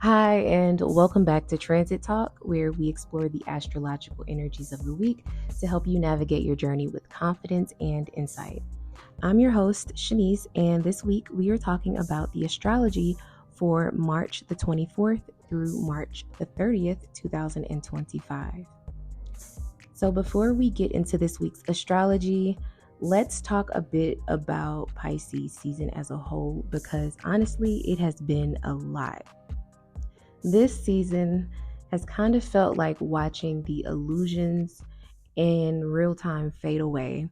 Hi, and welcome back to Transit Talk, where we explore the astrological energies of the week to help you navigate your journey with confidence and insight. I'm your host, Shanice, and this week we are talking about the astrology for March the 24th through March the 30th, 2025. So, before we get into this week's astrology, let's talk a bit about Pisces season as a whole because honestly, it has been a lot. This season has kind of felt like watching the illusions in real time fade away.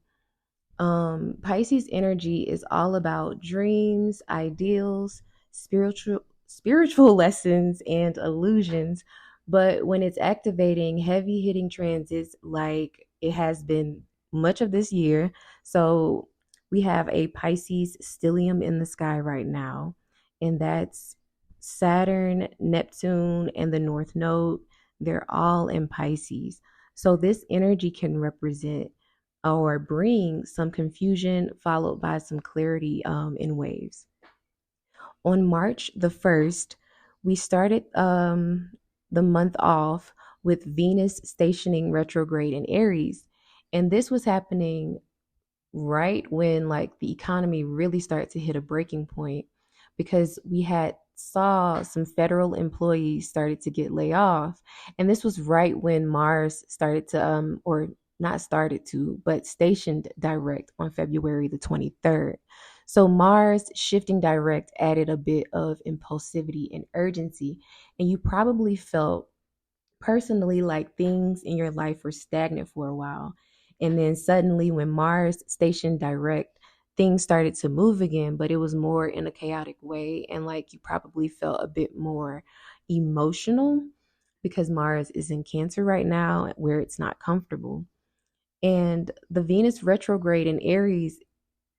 Pisces energy is all about dreams, ideals, spiritual lessons and illusions, but when it's activating heavy hitting transits like it has been much of this year, so we have a Pisces stellium in the sky right now, and that's Saturn, Neptune, and the North Node. They're all in Pisces. So this energy can represent or bring some confusion followed by some clarity in waves. On March the 1st, we started the month off with Venus stationing retrograde in Aries. And this was happening right when like the economy really started to hit a breaking point because we had saw some federal employees started to get laid off, and this was right when Mars started to or not started to but stationed direct on February the 23rd. So Mars shifting direct added a bit of impulsivity and urgency, and you probably felt personally like things in your life were stagnant for a while. And then suddenly, when Mars stationed direct, things started to move again, but it was more in a chaotic way. And like you probably felt a bit more emotional because Mars is in Cancer right now, where it's not comfortable. And the Venus retrograde in Aries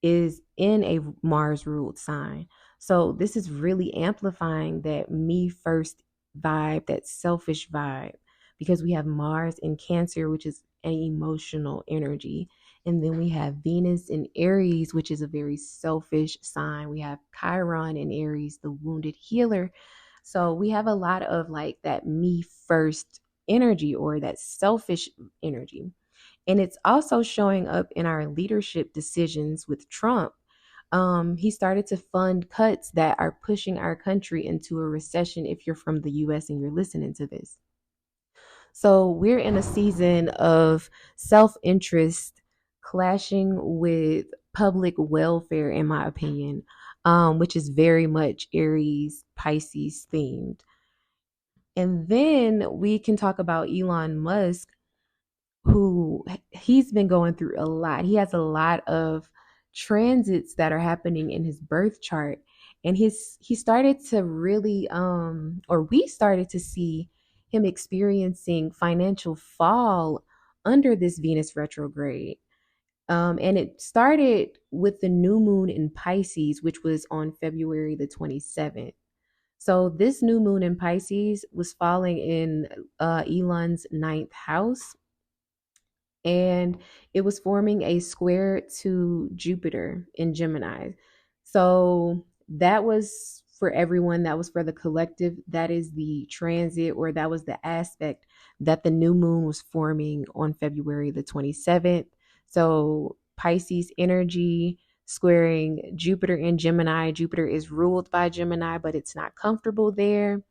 is in a Mars ruled sign. So this is really amplifying that me first vibe, that selfish vibe, because we have Mars in Cancer, which is an emotional energy. And then we have Venus in Aries, which is a very selfish sign. We have Chiron in Aries, the wounded healer. So we have a lot of like that me first energy or that selfish energy. And it's also showing up in our leadership decisions with Trump. He started to fund cuts that are pushing our country into a recession if you're from the US and you're listening to this. So we're in a season of self interest clashing with public welfare, in my opinion, which is very much Aries, Pisces themed. And then we can talk about Elon Musk, who he's been going through a lot. He has a lot of transits that are happening in his birth chart, and he started to really or we started to see him experiencing financial fall under this Venus retrograde. And it started with the new moon in Pisces, which was on February the 27th. So this new moon in Pisces was falling in Elon's ninth house, and it was forming a square to Jupiter in Gemini. So that was for everyone, that was for the collective. That is the transit, or that was the aspect that the new moon was forming on February the 27th. So Pisces energy squaring Jupiter in Gemini. Jupiter is ruled by Gemini, but it's not comfortable there.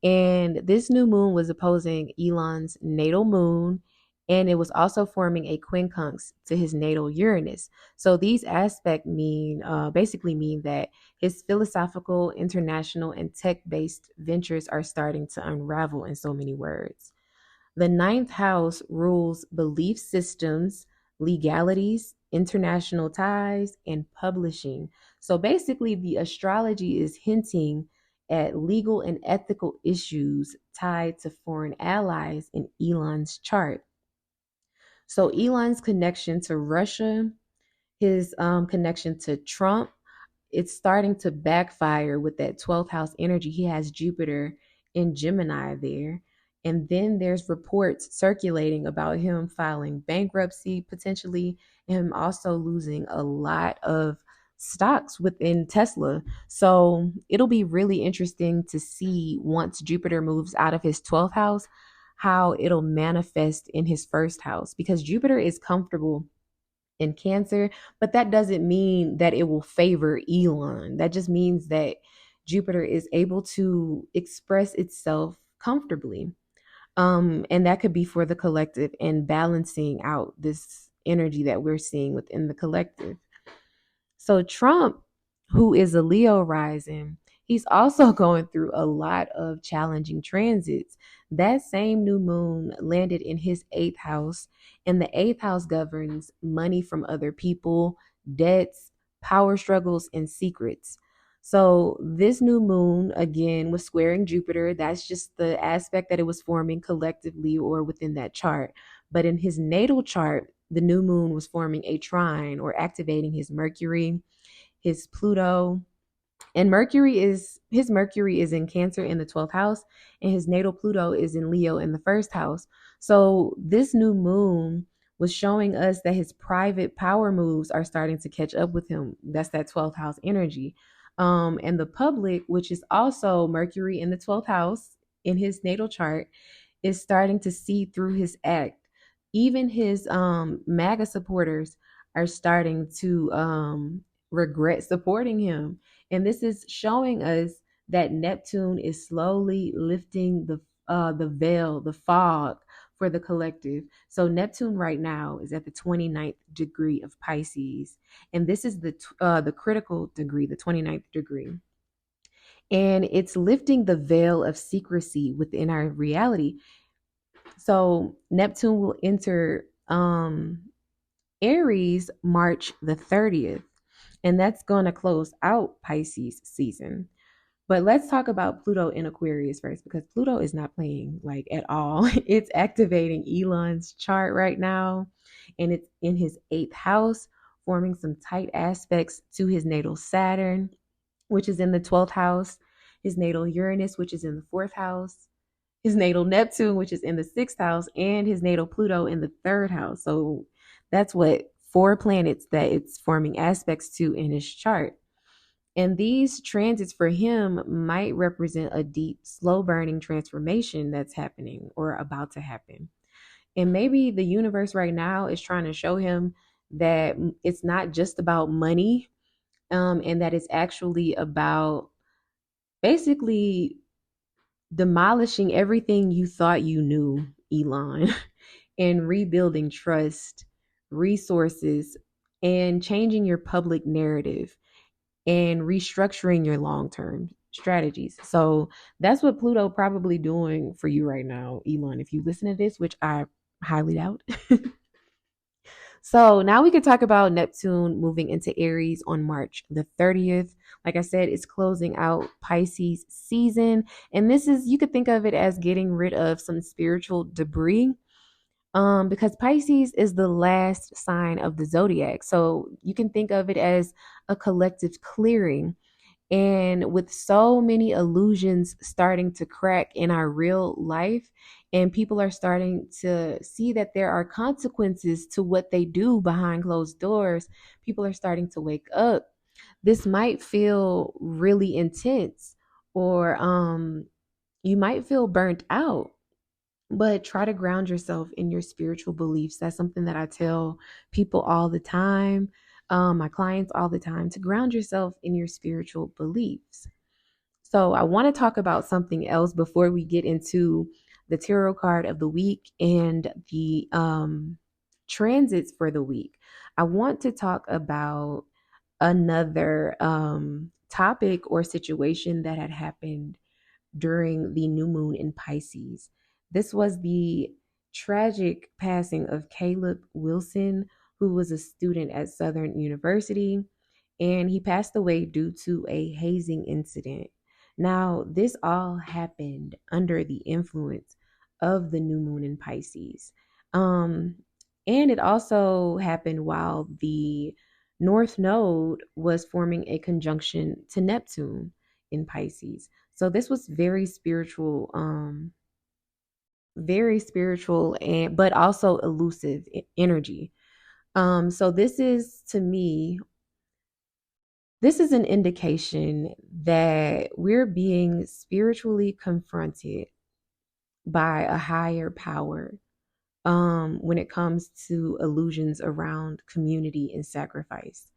And this new moon was opposing Elon's natal moon, and it was also forming a quincunx to his natal Uranus. So these aspects basically mean that his philosophical, international, and tech-based ventures are starting to unravel, in so many words. The ninth house rules belief systems, legalities, international ties, and publishing. So basically, the astrology is hinting at legal and ethical issues tied to foreign allies in Elon's chart. So Elon's connection to Russia, his connection to Trump, it's starting to backfire with that 12th house energy. He has Jupiter in Gemini there. And then there's reports circulating about him filing bankruptcy potentially, and him also losing a lot of stocks within Tesla. So it'll be really interesting to see once Jupiter moves out of his 12th house, how it'll manifest in his first house, because Jupiter is comfortable in Cancer, but that doesn't mean that it will favor Elon. That just means that Jupiter is able to express itself comfortably. And that could be for the collective and balancing out this energy that we're seeing within the collective. So Trump, who is a Leo rising, he's also going through a lot of challenging transits. That same new moon landed in his eighth house, and the eighth house governs money from other people, debts, power struggles, and secrets. So this new moon again was squaring Jupiter. That's just the aspect that it was forming collectively or within that chart. But in his natal chart, the new moon was forming a trine or activating his Mercury, his Pluto, and Mercury is in Cancer in the 12th house, and his natal Pluto is in Leo in the first house. So this new moon was showing us that his private power moves are starting to catch up with him. That's that 12th house energy. And the public, which is also Mercury in the 12th house in his natal chart, is starting to see through his act. Even his MAGA supporters are starting to regret supporting him. And this is showing us that Neptune is slowly lifting the veil, the fog for the collective. So Neptune right now is at the 29th degree of Pisces, and this is the critical degree, the 29th degree. And it's lifting the veil of secrecy within our reality. So Neptune will enter Aries March the 30th, and that's going to close out Pisces season. But let's talk about Pluto in Aquarius first, because Pluto is not playing like at all. It's activating Elon's chart right now, and it's in his eighth house, forming some tight aspects to his natal Saturn, which is in the 12th house, his natal Uranus, which is in the fourth house, his natal Neptune, which is in the sixth house, and his natal Pluto in the third house. So that's what four planets that it's forming aspects to in his chart. And these transits for him might represent a deep, slow burning transformation that's happening or about to happen. And maybe the universe right now is trying to show him that it's not just about money, and that it's actually about basically demolishing everything you thought you knew, Elon, and rebuilding trust, resources, and changing your public narrative and restructuring your long-term strategies. So that's what Pluto probably doing for you right now, Elon, if you listen to this, which I highly doubt. So now we can talk about Neptune moving into Aries on March the 30th. Like I said, it's closing out Pisces season. And this is, you could think of it as getting rid of some spiritual debris, because Pisces is the last sign of the zodiac. So you can think of it as a collective clearing. And with so many illusions starting to crack in our real life, and people are starting to see that there are consequences to what they do behind closed doors, people are starting to wake up. This might feel really intense, or you might feel burnt out, but try to ground yourself in your spiritual beliefs. That's something that I tell people all the time, my clients all the time, to ground yourself in your spiritual beliefs. So I want to talk about something else before we get into the tarot card of the week and the transits for the week. I want to talk about another topic or situation that had happened during the new moon in Pisces. This was the tragic passing of Caleb Wilson, who was a student at Southern University, and he passed away due to a hazing incident. Now, this all happened under the influence of the new moon in Pisces. And it also happened while the North Node was forming a conjunction to Neptune in Pisces. So this was very spiritual and but also elusive energy. So this is, to me, this is an indication that we're being spiritually confronted by a higher power when it comes to illusions around community and sacrifice.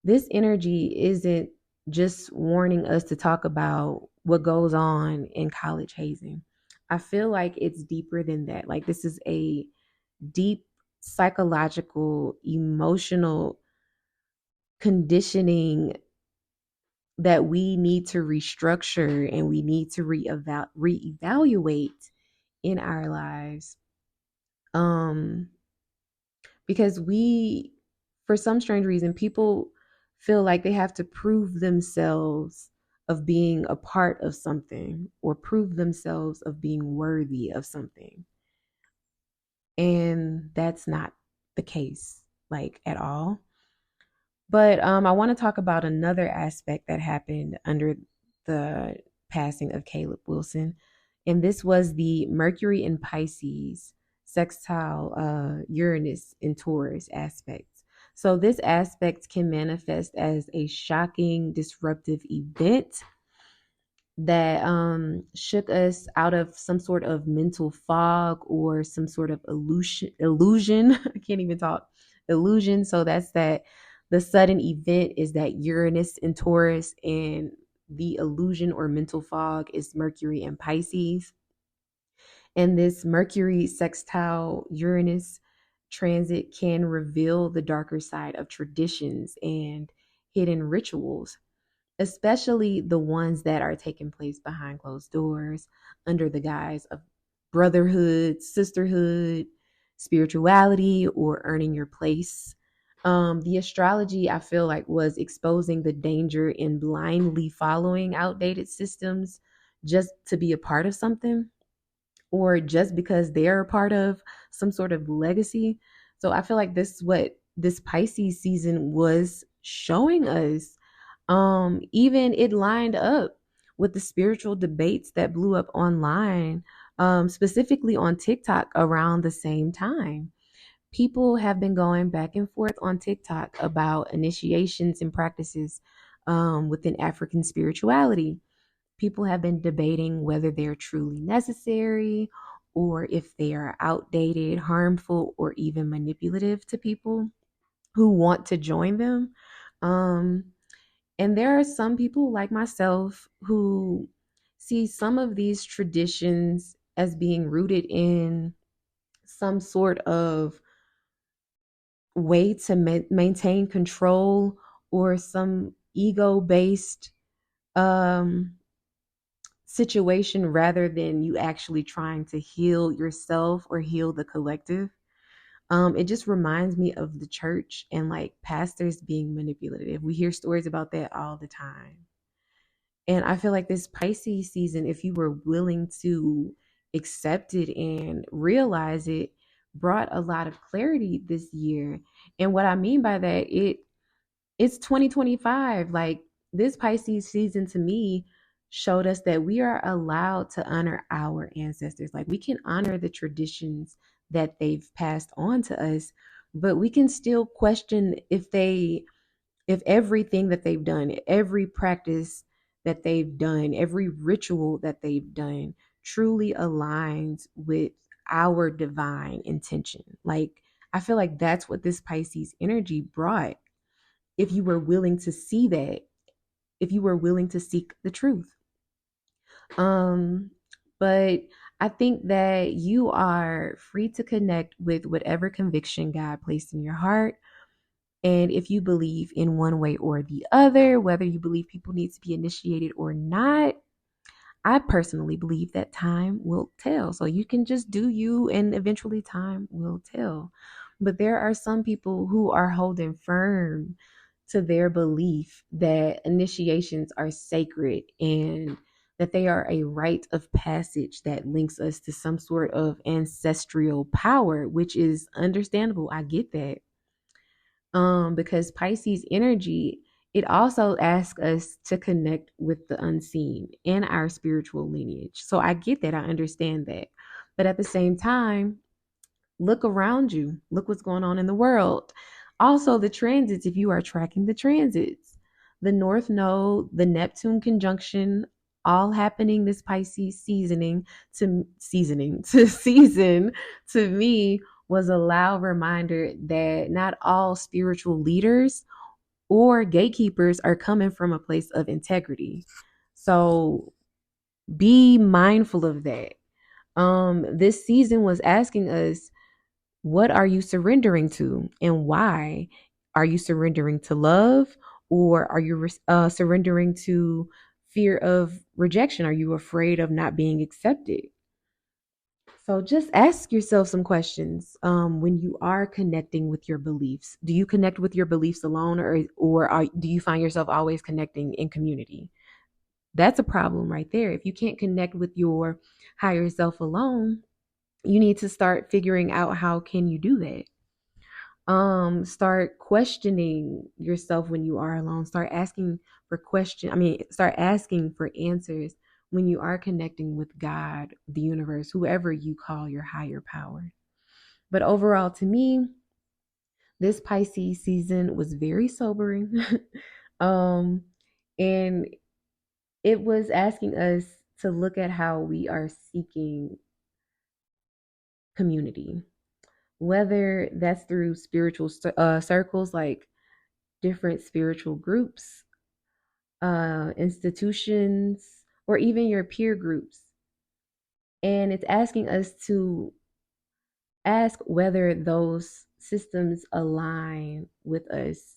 This energy isn't just warning us to talk about what goes on in college hazing. I feel like it's deeper than that. Like, this is a deep psychological, emotional conditioning that we need to restructure and we need to reevaluate in our lives. Because for some strange reason, people feel like they have to prove themselves of being a part of something or prove themselves of being worthy of something. And that's not the case, like, at all. But I want to talk about another aspect that happened under the passing of Caleb Wilson. And this was the Mercury in Pisces sextile Uranus in Taurus aspects. So this aspect can manifest as a shocking, disruptive event that shook us out of some sort of mental fog or some sort of illusion. I can't even talk. Illusion. So that's that. The sudden event is that Uranus in Taurus, and the illusion or mental fog is Mercury in Pisces. And this Mercury sextile Uranus transit can reveal the darker side of traditions and hidden rituals, especially the ones that are taking place behind closed doors under the guise of brotherhood, sisterhood, spirituality, or earning your place. The astrology, I feel like, was exposing the danger in blindly following outdated systems just to be a part of something, or just because they're a part of some sort of legacy. So I feel like this is what this Pisces season was showing us. Even it lined up with the spiritual debates that blew up online, specifically on TikTok around the same time. People have been going back and forth on TikTok about initiations and practices within African spirituality. People have been debating whether they're truly necessary or if they are outdated, harmful, or even manipulative to people who want to join them. Um, and there are some people like myself who see some of these traditions as being rooted in some sort of way to maintain control or some ego based um, situation rather than you actually trying to heal yourself or heal the collective. It just reminds me of the church and like pastors being manipulative. We hear stories about that all the time. And I feel like this Pisces season, if you were willing to accept it and realize it, brought a lot of clarity this year. And what I mean by that, it's 2025. Like, this Pisces season to me showed us that we are allowed to honor our ancestors. Like, we can honor the traditions that they've passed on to us, but we can still question if everything that they've done, every practice that they've done, every ritual that they've done truly aligns with our divine intention. Like, I feel like that's what this Pisces energy brought. If you were willing to see that, if you were willing to seek the truth. Um, but I think that you are free to connect with whatever conviction God placed in your heart. And if you believe in one way or the other, whether you believe people need to be initiated or not, I personally believe that time will tell. So you can just do you, and eventually time will tell. But there are some people who are holding firm to their belief that initiations are sacred and that they are a rite of passage that links us to some sort of ancestral power, which is understandable. I get that. Because Pisces energy, it also asks us to connect with the unseen in our spiritual lineage. So I get that. I understand that. But at the same time, look around you. Look what's going on in the world. Also, the transits, if you are tracking the transits. the North Node, the Neptune conjunction, all happening this Pisces season to me was a loud reminder that not all spiritual leaders or gatekeepers are coming from a place of integrity. So be mindful of that. This season was asking us, what are you surrendering to and why? Are you surrendering to love, or are you surrendering to fear of rejection? Are you afraid of not being accepted? So just ask yourself some questions when you are connecting with your beliefs. Do you connect with your beliefs alone, or do you find yourself always connecting in community? That's a problem right there. If you can't connect with your higher self alone, you need to start figuring out how can you do that. Start questioning yourself when you are alone. Start asking for answers when you are connecting with God, the universe, whoever you call your higher power. But overall, to me, this Pisces season was very sobering. um and it was asking us to look at how we are seeking community, whether that's through spiritual circles, like different spiritual groups, institutions, or even your peer groups. And it's asking us to ask whether those systems align with us.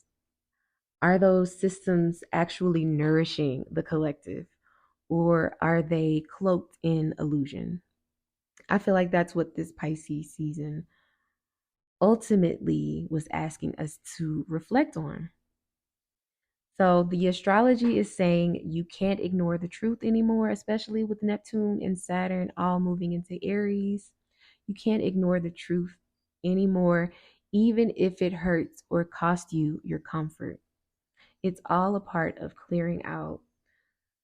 Are those systems actually nourishing the collective, or are they cloaked in illusion? I feel like that's what this Pisces season ultimately was asking us to reflect on. So the astrology is saying you can't ignore the truth anymore, especially with Neptune and Saturn all moving into Aries. You can't ignore the truth anymore, even if it hurts or costs you your comfort. It's all a part of clearing out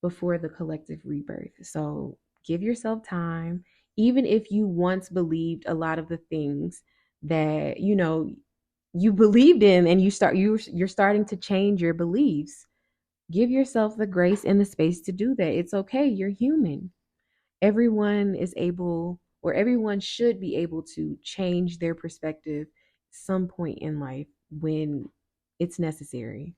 before the collective rebirth. So give yourself time, even if you once believed a lot of the things that you believed in, and you're starting to change your beliefs. Give yourself the grace and the space to do that. It's okay. You're human. Everyone is able, or everyone should be able to change their perspective some point in life when it's necessary.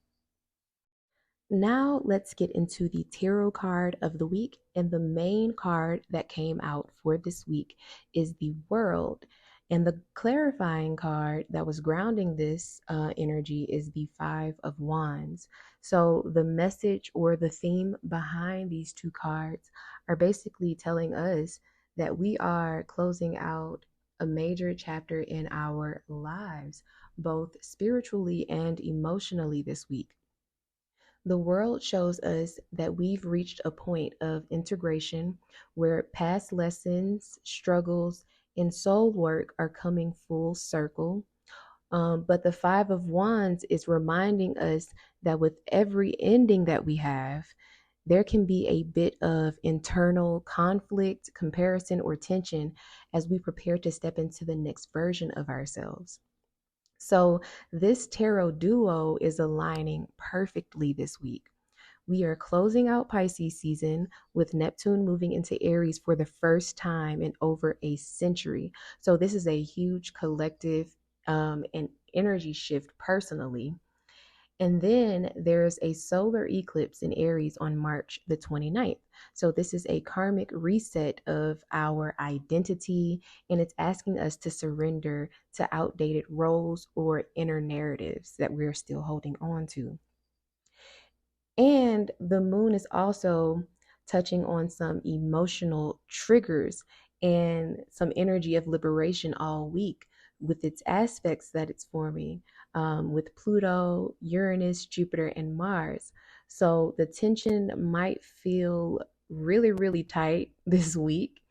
Now let's get into the tarot card of the week. And the main card that came out for this week is the World. And the clarifying card that was grounding this energy is the Five of Wands. So the message or the theme behind these two cards are basically telling us that we are closing out a major chapter in our lives, both spiritually and emotionally this week. The world shows us that we've reached a point of integration where past lessons, struggles, and soul work are coming full circle. But the Five of Wands is reminding us that with every ending that we have, there can be a bit of internal conflict, comparison, or tension as we prepare to step into the next version of ourselves. So, this tarot duo is aligning perfectly this week. We are closing out Pisces season with Neptune moving into Aries for the first time in over a century. So, this is a huge collective and energy shift personally. And then there's a solar eclipse in Aries on March the 29th. So this is a karmic reset of our identity, and it's asking us to surrender to outdated roles or inner narratives that we're still holding on to. And the moon is also touching on some emotional triggers and some energy of liberation all week with its aspects that it's forming with Pluto, Uranus, Jupiter, and Mars. So the tension might feel really, really tight this week,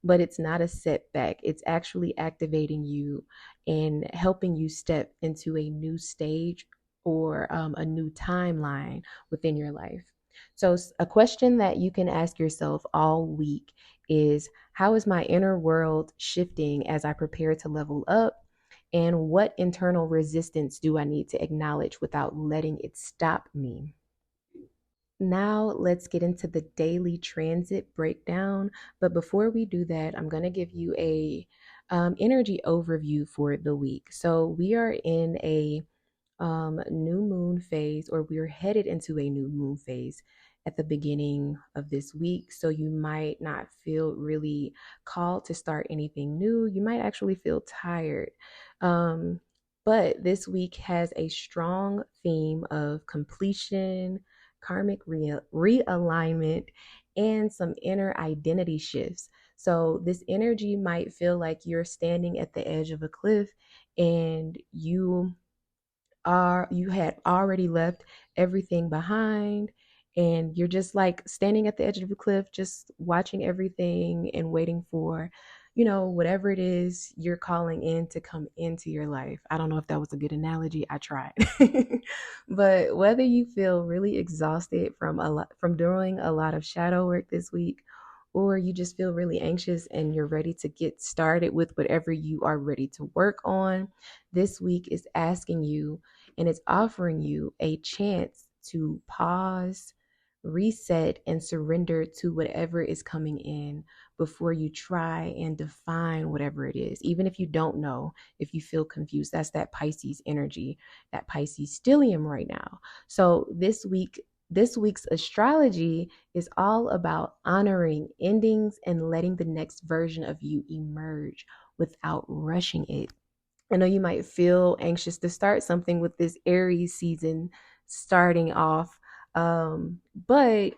but it's not a setback. It's actually activating you and helping you step into a new stage or a new timeline within your life. So, a question that you can ask yourself all week is, how is my inner world shifting as I prepare to level up? And what internal resistance do I need to acknowledge without letting it stop me? Now let's get into the daily transit breakdown. But before we do that, I'm going to give you a energy overview for the week. So we are in a new moon phase, or we're headed into a new moon phase at the beginning of this week. So you might not feel really called to start anything new. You might actually feel tired. Um, but this week has a strong theme of completion, karmic realignment, and some inner identity shifts. So this energy might feel like you're standing at the edge of a cliff and you had already left everything behind, and you're just like standing at the edge of a cliff, just watching everything and waiting for, whatever it is you're calling in to come into your life. I don't know if that was a good analogy. I tried. But whether you feel really exhausted from doing a lot of shadow work this week, or you just feel really anxious and you're ready to get started with whatever you are ready to work on, this week is asking you, and it's offering you a chance to pause, reset, and surrender to whatever is coming in before you try and define whatever it is. Even if you don't know, if you feel confused, that's that Pisces energy, that Pisces stellium right now. So this week's astrology is all about honoring endings and letting the next version of you emerge without rushing it. I know you might feel anxious to start something with this Aries season starting off, but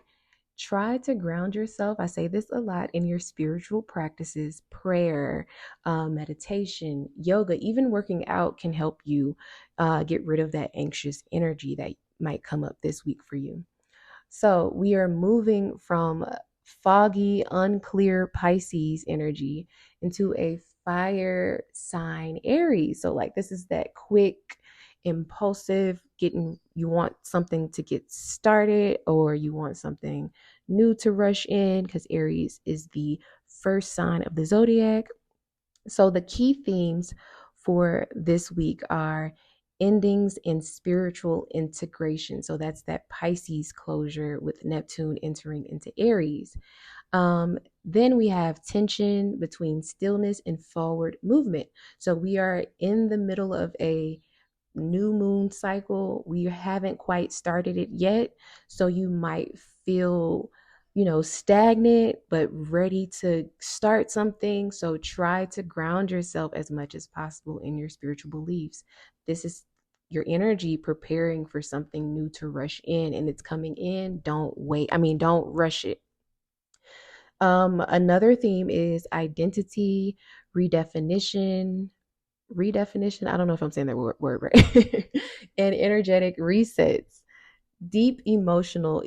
try to ground yourself. I say this a lot in your spiritual practices, prayer, meditation, yoga, even working out can help you get rid of that anxious energy that might come up this week for you. So we are moving from foggy, unclear Pisces energy into a fire sign Aries. So like this is that quick, impulsive, you want something to get started, or you want something new to rush in, because Aries is the first sign of the zodiac. So the key themes for this week are endings and spiritual integration. So that's that Pisces closure with Neptune entering into Aries. Then we have tension between stillness and forward movement. So we are in the middle of a new moon cycle. We haven't quite started it yet. So you might feel, stagnant, but ready to start something. So try to ground yourself as much as possible in your spiritual beliefs. This is your energy preparing for something new to rush in, and it's coming in. Don't wait. I mean, don't rush it. Another theme is identity, redefinition, I don't know if I'm saying that word right. And energetic resets, deep emotional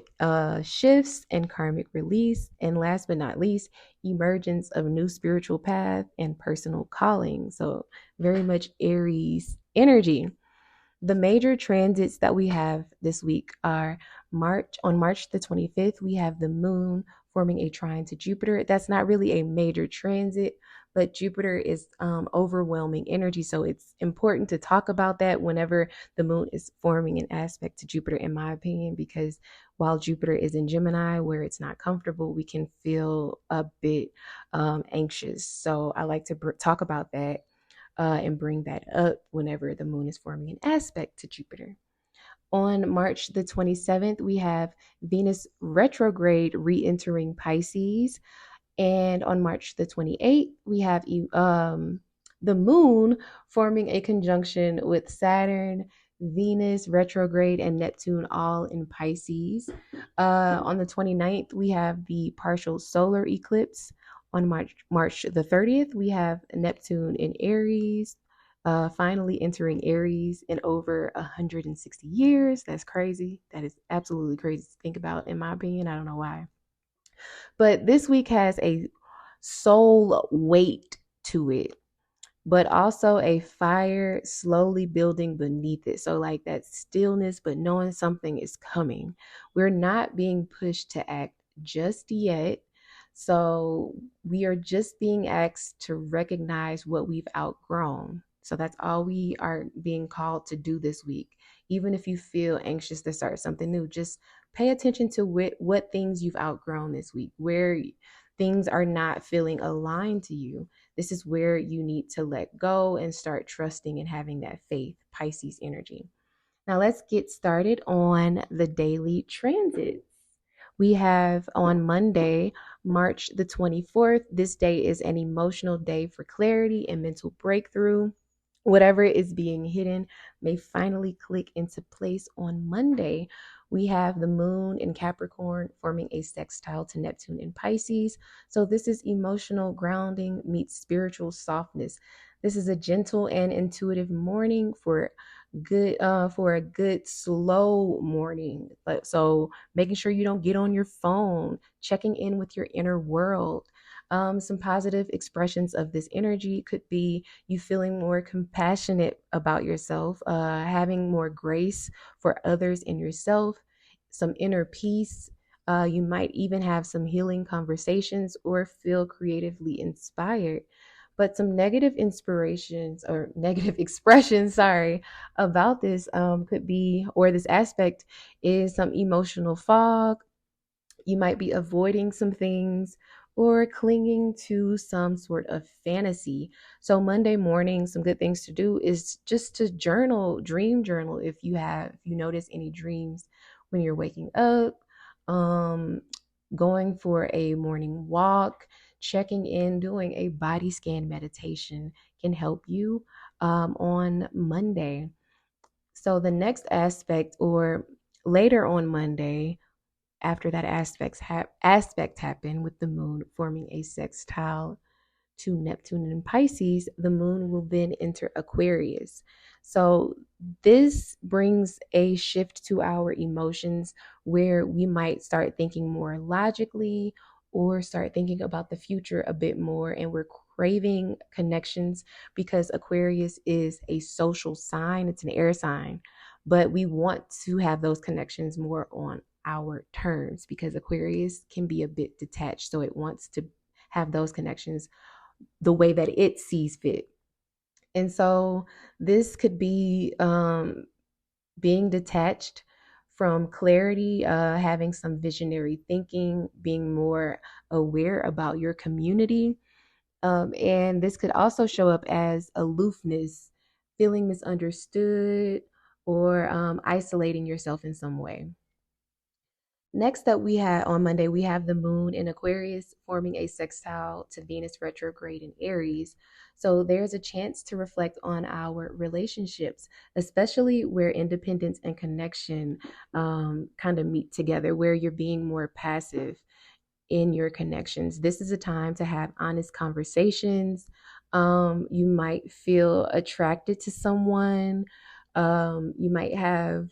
shifts and karmic release, and last but not least, emergence of new spiritual path and personal calling. So very much Aries energy. The major transits that we have this week are on March the 25th, we have the moon forming a trine to Jupiter. That's not really a major transit, but Jupiter is overwhelming energy. So it's important to talk about that whenever the moon is forming an aspect to Jupiter, in my opinion, because while Jupiter is in Gemini, where it's not comfortable, we can feel a bit anxious. So I like to talk about that and bring that up whenever the moon is forming an aspect to Jupiter. On March the 27th, we have Venus retrograde re-entering Pisces. And on March the 28th, we have the moon forming a conjunction with Saturn, Venus retrograde, and Neptune all in Pisces. On the 29th, we have the partial solar eclipse. On March the 30th, we have Neptune in Aries, finally entering Aries in over 160 years. That's crazy. That is absolutely crazy to think about, in my opinion. I don't know why. But this week has a soul weight to it, but also a fire slowly building beneath it. So like that stillness, but knowing something is coming. We're not being pushed to act just yet. So we are just being asked to recognize what we've outgrown. So that's all we are being called to do this week. Even if you feel anxious to start something new, just pay attention to what things you've outgrown this week, where things are not feeling aligned to you. This is where you need to let go and start trusting and having that faith, Pisces energy. Now let's get started on the daily transits. We have on Monday, March the 24th. This day is an emotional day for clarity and mental breakthrough. Whatever is being hidden may finally click into place on Monday. We have the moon in Capricorn forming a sextile to Neptune in Pisces. So this is emotional grounding meets spiritual softness. This is a gentle and intuitive morning for a good slow morning. But so making sure you don't get on your phone, checking in with your inner world. Some positive expressions of this energy could be you feeling more compassionate about yourself, having more grace for others and yourself, some inner peace. You might even have some healing conversations or feel creatively inspired. But some negative inspirations or negative expressions, sorry, about this could be, or this aspect is some emotional fog. You might be avoiding some things or clinging to some sort of fantasy. So Monday morning, some good things to do is just to journal, dream journal if you notice any dreams when you're waking up, um, going for a morning walk, checking in, doing a body scan meditation can help you on Monday. So the next aspect, or later on Monday, after that aspect happened with the moon forming a sextile to Neptune and Pisces, the moon will then enter Aquarius. So this brings a shift to our emotions where we might start thinking more logically or start thinking about the future a bit more, and we're craving connections because Aquarius is a social sign, it's an air sign, but we want to have those connections more on our terms because Aquarius can be a bit detached, so it wants to have those connections the way that it sees fit. And so this could be being detached from clarity, having some visionary thinking, being more aware about your community. And this could also show up as aloofness, feeling misunderstood, or isolating yourself in some way. Next up, we have on Monday, we have the moon in Aquarius forming a sextile to Venus retrograde in Aries. So there's a chance to reflect on our relationships, especially where independence and connection kind of meet together, where you're being more passive in your connections. This is a time to have honest conversations. You might feel attracted to someone. You might have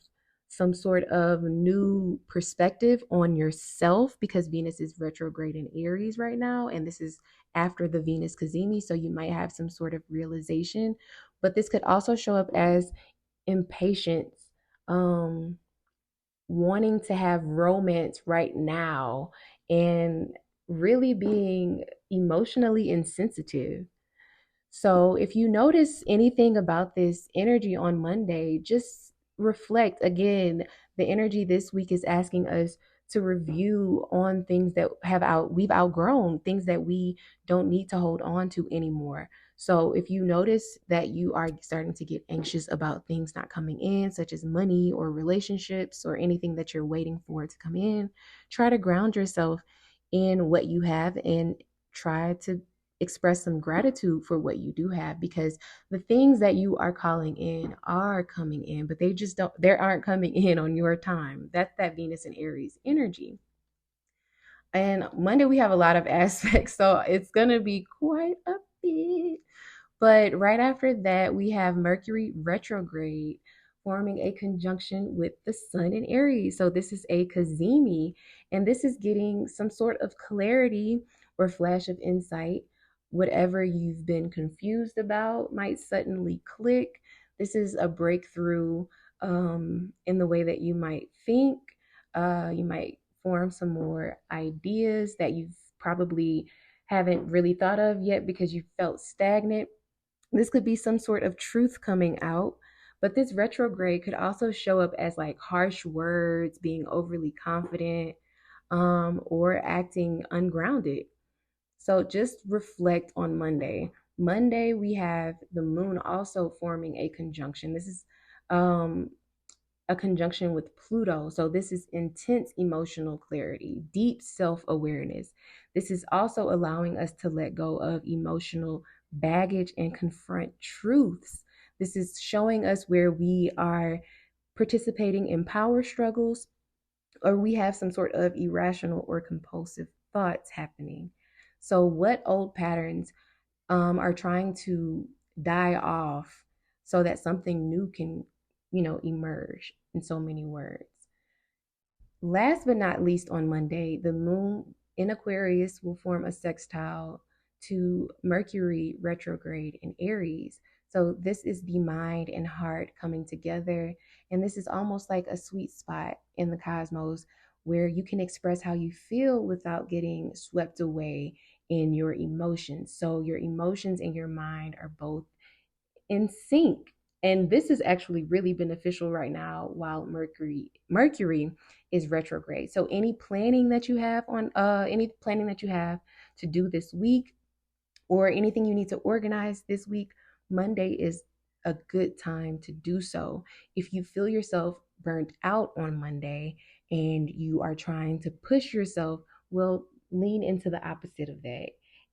some sort of new perspective on yourself because Venus is retrograde in Aries right now, and this is after the Venus Cazimi. So you might have some sort of realization, but this could also show up as impatience, um, wanting to have romance right now, and really being emotionally insensitive. So if you notice anything about this energy on Monday, just reflect again. The energy this week is asking us to review on things that we've outgrown, things that we don't need to hold on to anymore. So if you notice that you are starting to get anxious about things not coming in, such as money or relationships or anything that you're waiting for to come in, try to ground yourself in what you have and try to express some gratitude for what you do have, because the things that you are calling in are coming in, but they aren't coming in on your time. That's that Venus and Aries energy. And Monday we have a lot of aspects, so it's going to be quite a bit. But right after that, we have Mercury retrograde forming a conjunction with the Sun in Aries. So this is a Cazimi, and this is getting some sort of clarity or flash of insight. Whatever you've been confused about might suddenly click. This is a breakthrough in the way that you might think. You might form some more ideas that you've probably haven't really thought of yet because you felt stagnant. This could be some sort of truth coming out, But this retrograde could also show up as like harsh words, being overly confident, or acting ungrounded. So just reflect on Monday. Monday, we have the moon also forming a conjunction. This is um, a conjunction with Pluto. So this is intense emotional clarity, deep self awareness. This is also allowing us to let go of emotional baggage and confront truths. This is showing us where we are participating in power struggles, or we have some sort of irrational or compulsive thoughts happening. So, what old patterns are trying to die off so that something new can, emerge, in so many words? Last but not least, on Monday, the moon in Aquarius will form a sextile to Mercury retrograde in Aries. So, this is the mind and heart coming together. And this is almost like a sweet spot in the cosmos where you can express how you feel without getting swept away in your emotions. So, your emotions and your mind are both in sync. And this is actually really beneficial right now while Mercury is retrograde. So any planning that you have to do this week, or anything you need to organize this week, Monday is a good time to do so. If you feel yourself burnt out on Monday and you are trying to push yourself, well, lean into the opposite of that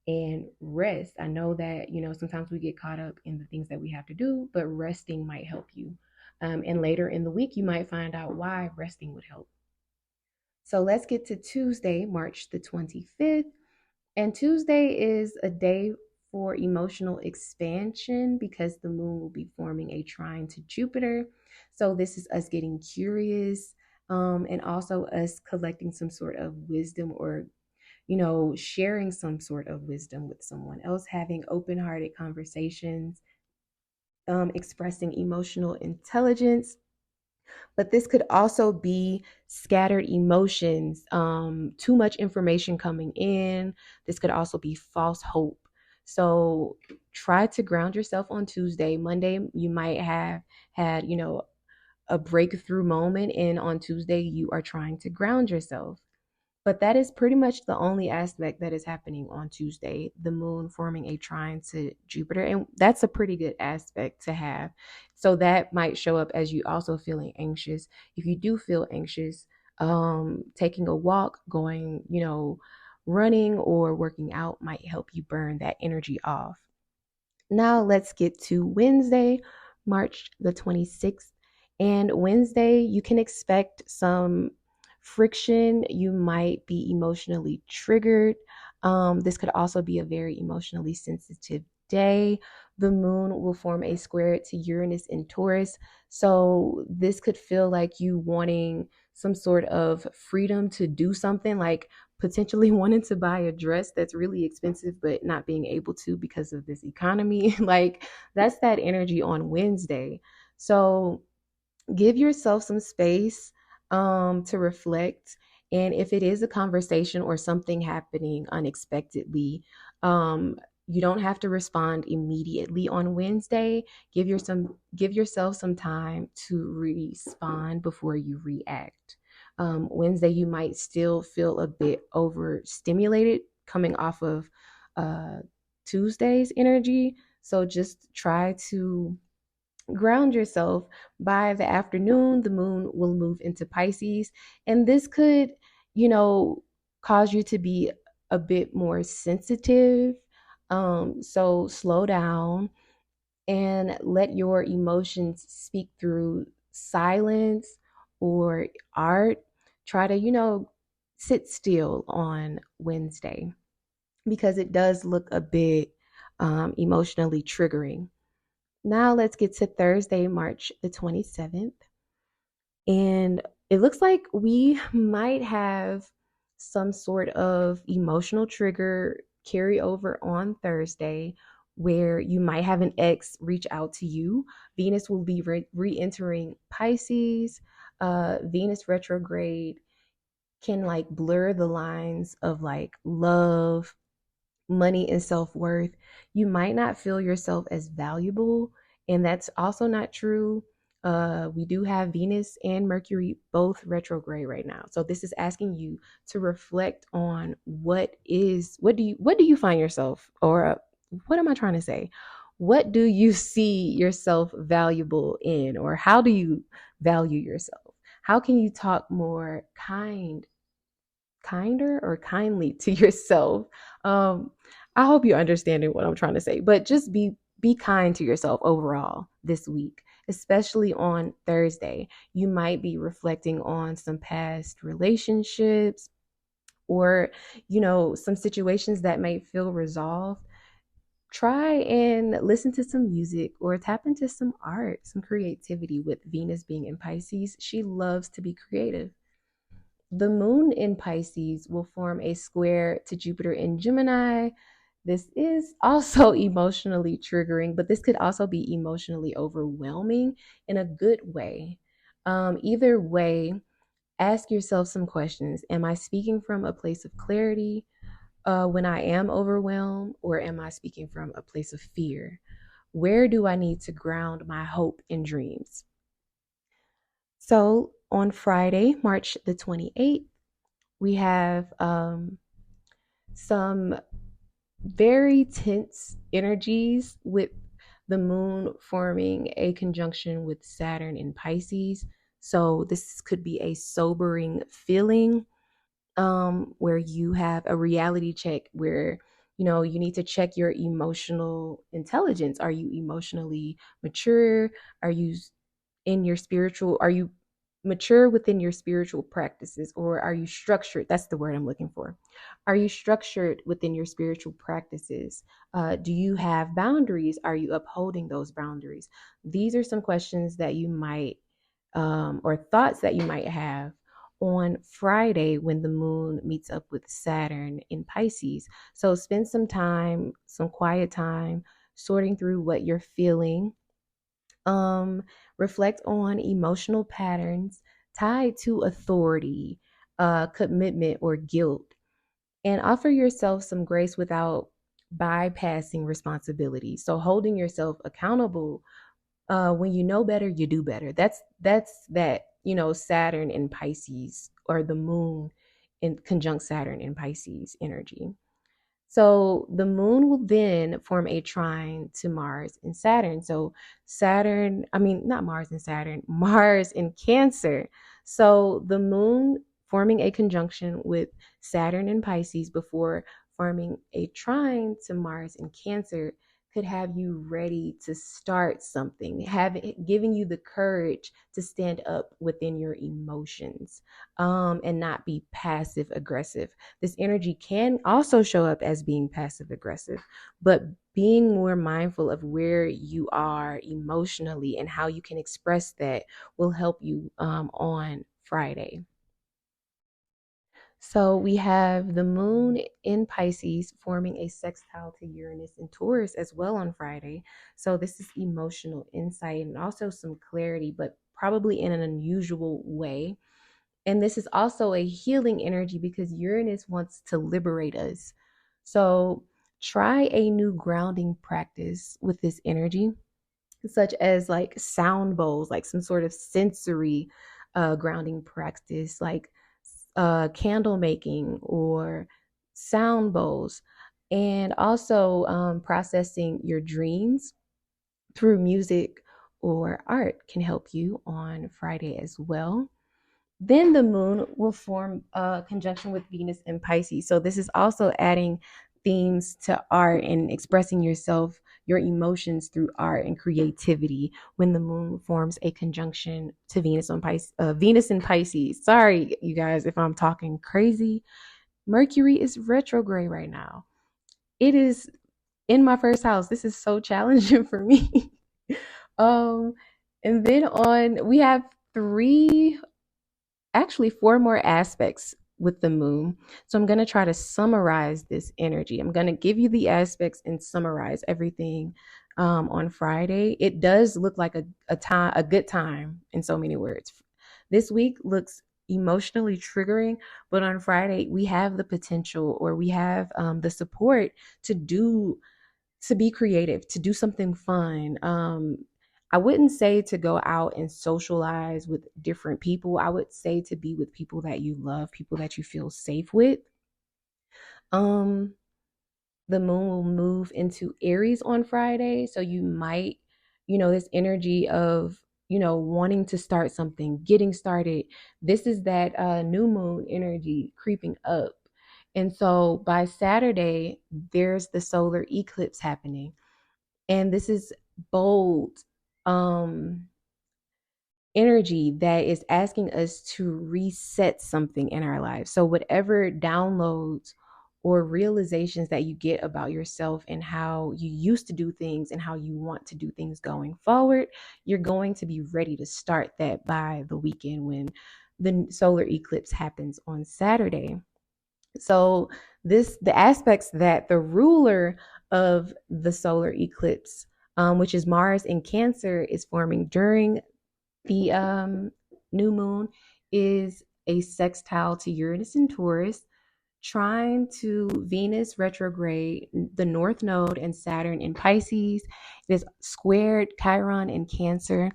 and rest. I know that, sometimes we get caught up in the things that we have to do, but resting might help you. And later in the week, you might find out why resting would help. So let's get to Tuesday, March the 25th. And Tuesday is a day for emotional expansion because the moon will be forming a trine to Jupiter. So this is us getting curious, and also us collecting some sort of wisdom, or sharing some sort of wisdom with someone else, having open-hearted conversations, expressing emotional intelligence. But this could also be scattered emotions, too much information coming in. This could also be false hope. So try to ground yourself on Tuesday. Monday, you might have had, a breakthrough moment, and on Tuesday, you are trying to ground yourself. But that is pretty much the only aspect that is happening on Tuesday, the moon forming a trine to Jupiter. And that's a pretty good aspect to have. So that might show up as you also feeling anxious. If you do feel anxious, taking a walk, going, running or working out might help you burn that energy off. Now let's get to Wednesday, March the 26th. And Wednesday, you can expect some friction. You might be emotionally triggered. This could also be a very emotionally sensitive day. The moon will form a square to Uranus in Taurus. So this could feel like you wanting some sort of freedom to do something, like potentially wanting to buy a dress that's really expensive but not being able to because of this economy. Like, that's that energy on Wednesday. So give yourself some space to reflect. And if it is a conversation or something happening unexpectedly, you don't have to respond immediately on Wednesday. Give yourself some time to respond before you react. Wednesday, you might still feel a bit overstimulated coming off of uh, Tuesday's energy. So just try to ground yourself. By the afternoon, the moon will move into Pisces, and this could, cause you to be a bit more sensitive. So slow down and let your emotions speak through silence or art. Try to, sit still on Wednesday because it does look a bit emotionally triggering. Now let's get to Thursday, March the 27th. And it looks like we might have some sort of emotional trigger carry over on Thursday, where you might have an ex reach out to you. Venus will be re-entering Pisces. Venus retrograde can like blur the lines of like love, money, and self-worth. You might not feel yourself as valuable, and that's also not true. We do have Venus and Mercury both retrograde right now. So this is asking you to reflect on what do you find yourself, or what am I trying to say? What do you see yourself valuable in, or how do you value yourself? How can you talk more kinder or kindly to yourself? Um, I hope you're understanding what I'm trying to say, but just be kind to yourself overall this week, especially on Thursday. You might be reflecting on some past relationships, or some situations that may feel resolved. Try and listen to some music or tap into some art, some creativity. With Venus being in Pisces, she loves to be creative. The moon in Pisces will form a square to Jupiter in Gemini. This is also emotionally triggering, but this could also be emotionally overwhelming in a good way. Either way, ask yourself some questions. Am I speaking from a place of clarity when I am overwhelmed, or am I speaking from a place of fear? Where do I need to ground my hope and dreams? So on Friday, March the 28th, we have some very tense energies with the moon forming a conjunction with Saturn in Pisces. So this could be a sobering feeling, where you have a reality check, where you need to check your emotional intelligence. Are you emotionally mature? Are you are you mature within your spiritual practices, or are you structured? That's the word I'm looking for. Are you structured within your spiritual practices? Do you have boundaries? Are you upholding those boundaries? These are some questions that you might, or thoughts that you might have on Friday when the moon meets up with Saturn in Pisces. So spend some time, some quiet time, sorting through what you're feeling. um Reflect on emotional patterns tied to authority, commitment, or guilt, and offer yourself some grace without bypassing responsibility. So holding yourself accountable. When you know better, you do better. That's that, Saturn in Pisces, or the moon in conjunct Saturn in Pisces energy. So the moon will then form a trine to Mars and Saturn. So not Mars and Saturn, Mars in Cancer. So the moon forming a conjunction with Saturn in Pisces before forming a trine to Mars in Cancer could have you ready to start something, giving you the courage to stand up within your emotions, and not be passive aggressive. This energy can also show up as being passive aggressive, but being more mindful of where you are emotionally and how you can express that will help you on Friday. So we have the moon in Pisces forming a sextile to Uranus and Taurus as well on Friday. So this is emotional insight and also some clarity, but probably in an unusual way. And this is also a healing energy because Uranus wants to liberate us. So try a new grounding practice with this energy, such as like sound bowls, like some sort of sensory grounding practice, like candle making or sound bowls. And also processing your dreams through music or art can help you on Friday as well. Then the moon will form a conjunction with Venus in Pisces. So this is also adding themes to art and expressing yourself, your emotions through art and creativity when the moon forms a conjunction to Venus on Pisces, Venus in Pisces. Sorry, you guys, if I'm talking crazy. Mercury is retrograde right now. It is in my first house. This is so challenging for me. um, and then we have three actually four more aspects with the moon. So I'm going to try to summarize this energy. I'm going to give you the aspects and summarize everything on Friday. It does look like a good time in so many words. This week looks emotionally triggering, but on Friday we have the potential, or we have the support to be creative, to do something fun. I wouldn't say to go out and socialize with different people. I would say to be with people that you love, people that you feel safe with. Um, the moon will move into Aries on Friday. So you might, this energy of, wanting to start something, getting started. This is that new moon energy creeping up. And so by Saturday, there's the solar eclipse happening. And this is bold energy that is asking us to reset something in our lives. So, whatever downloads or realizations that you get about yourself and how you used to do things and how you want to do things going forward, you're going to be ready to start that by the weekend when the solar eclipse happens on Saturday. So, the aspects that the ruler of the solar eclipse, which is Mars in Cancer, is forming during the new moon, is a sextile to Uranus and Taurus, trine to Venus retrograde, the North Node, and Saturn in Pisces. It is squared Chiron in Cancer.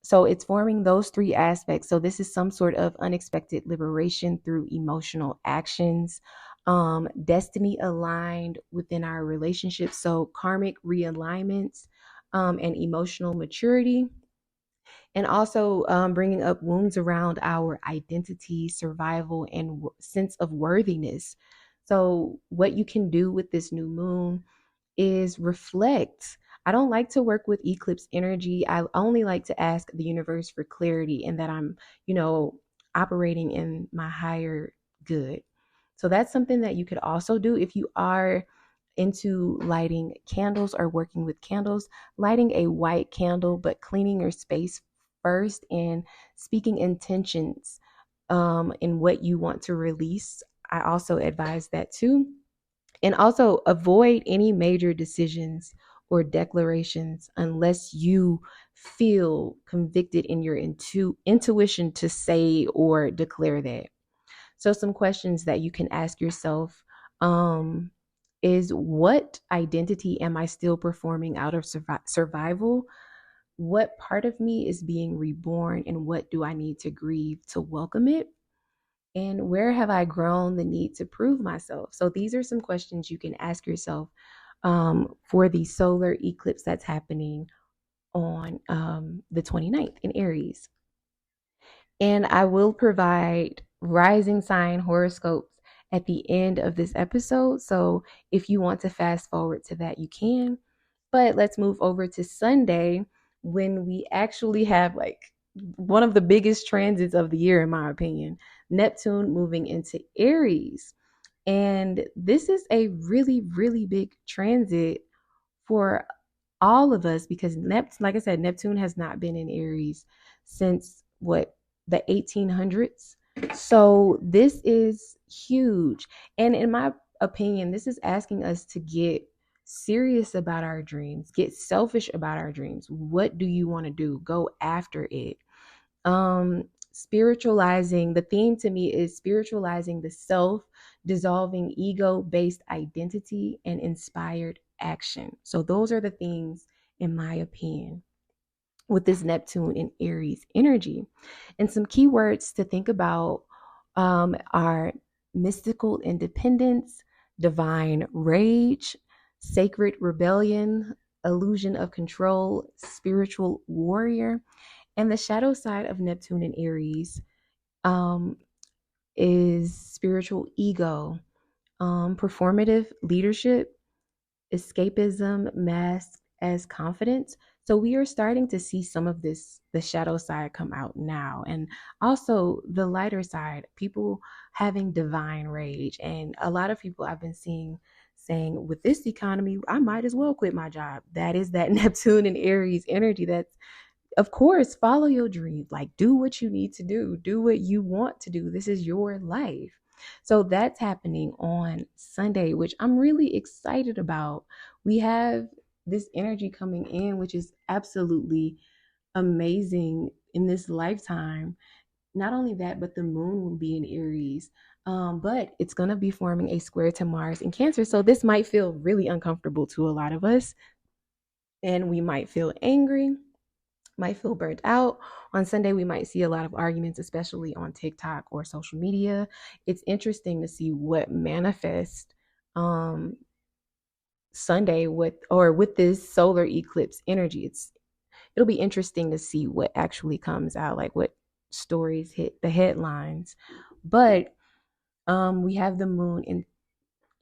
So it's forming those three aspects. So this is some sort of unexpected liberation through emotional actions, destiny aligned within our relationships. So karmic realignments, and emotional maturity, and also bringing up wounds around our identity, survival, and sense of worthiness. So, what you can do with this new moon is reflect. I don't like to work with eclipse energy. I only like to ask the universe for clarity and that I'm, operating in my higher good. So that's something that you could also do if you are into lighting candles or working with candles, lighting a white candle, but cleaning your space first and speaking intentions in what you want to release. I also advise that too. And also avoid any major decisions or declarations unless you feel convicted in your intuition to say or declare that. So, some questions that you can ask yourself is, what identity am I still performing out of survival? What part of me is being reborn, and what do I need to grieve to welcome it? And where have I grown the need to prove myself? So, these are some questions you can ask yourself for the solar eclipse that's happening on the 29th in Aries. And I will provide rising sign horoscopes at the end of this episode. So if you want to fast forward to that, you can. But let's move over to Sunday, when we actually have like one of the biggest transits of the year, in my opinion, Neptune moving into Aries. And this is a really, really big transit for all of us because like I said, Neptune has not been in Aries since the 1800s. So this is huge. And in my opinion, this is asking us to get serious about our dreams, get selfish about our dreams. What do you want to do? Go after it. Spiritualizing, the theme to me is spiritualizing the self, dissolving ego-based identity, and inspired action. So those are the things, in my opinion, with this Neptune and Aries energy. And some keywords to think about are mystical independence, divine rage, sacred rebellion, illusion of control, spiritual warrior. And the shadow side of Neptune and Aries is spiritual ego, performative leadership, escapism masked as confidence. So we are starting to see some of this, the shadow side, come out now. And also the lighter side, people having divine rage. And a lot of people I've been seeing saying, with this economy, I might as well quit my job. That is that Neptune and Aries energy. That's, of course, follow your dreams. Like, do what you need to do what you want to do. This is your life. So that's happening on Sunday, which I'm really excited about. We have this energy coming in, which is absolutely amazing in this lifetime. Not only that, but the moon will be in Aries. But it's going to be forming a square to Mars in Cancer. So this might feel really uncomfortable to a lot of us. And we might feel angry. might feel burnt out. On Sunday, we might see a lot of arguments, especially on TikTok or social media. It's interesting to see what manifests um, Sunday with this solar eclipse energy. It'll be interesting to see what actually comes out, like what stories hit the headlines. But we have the moon in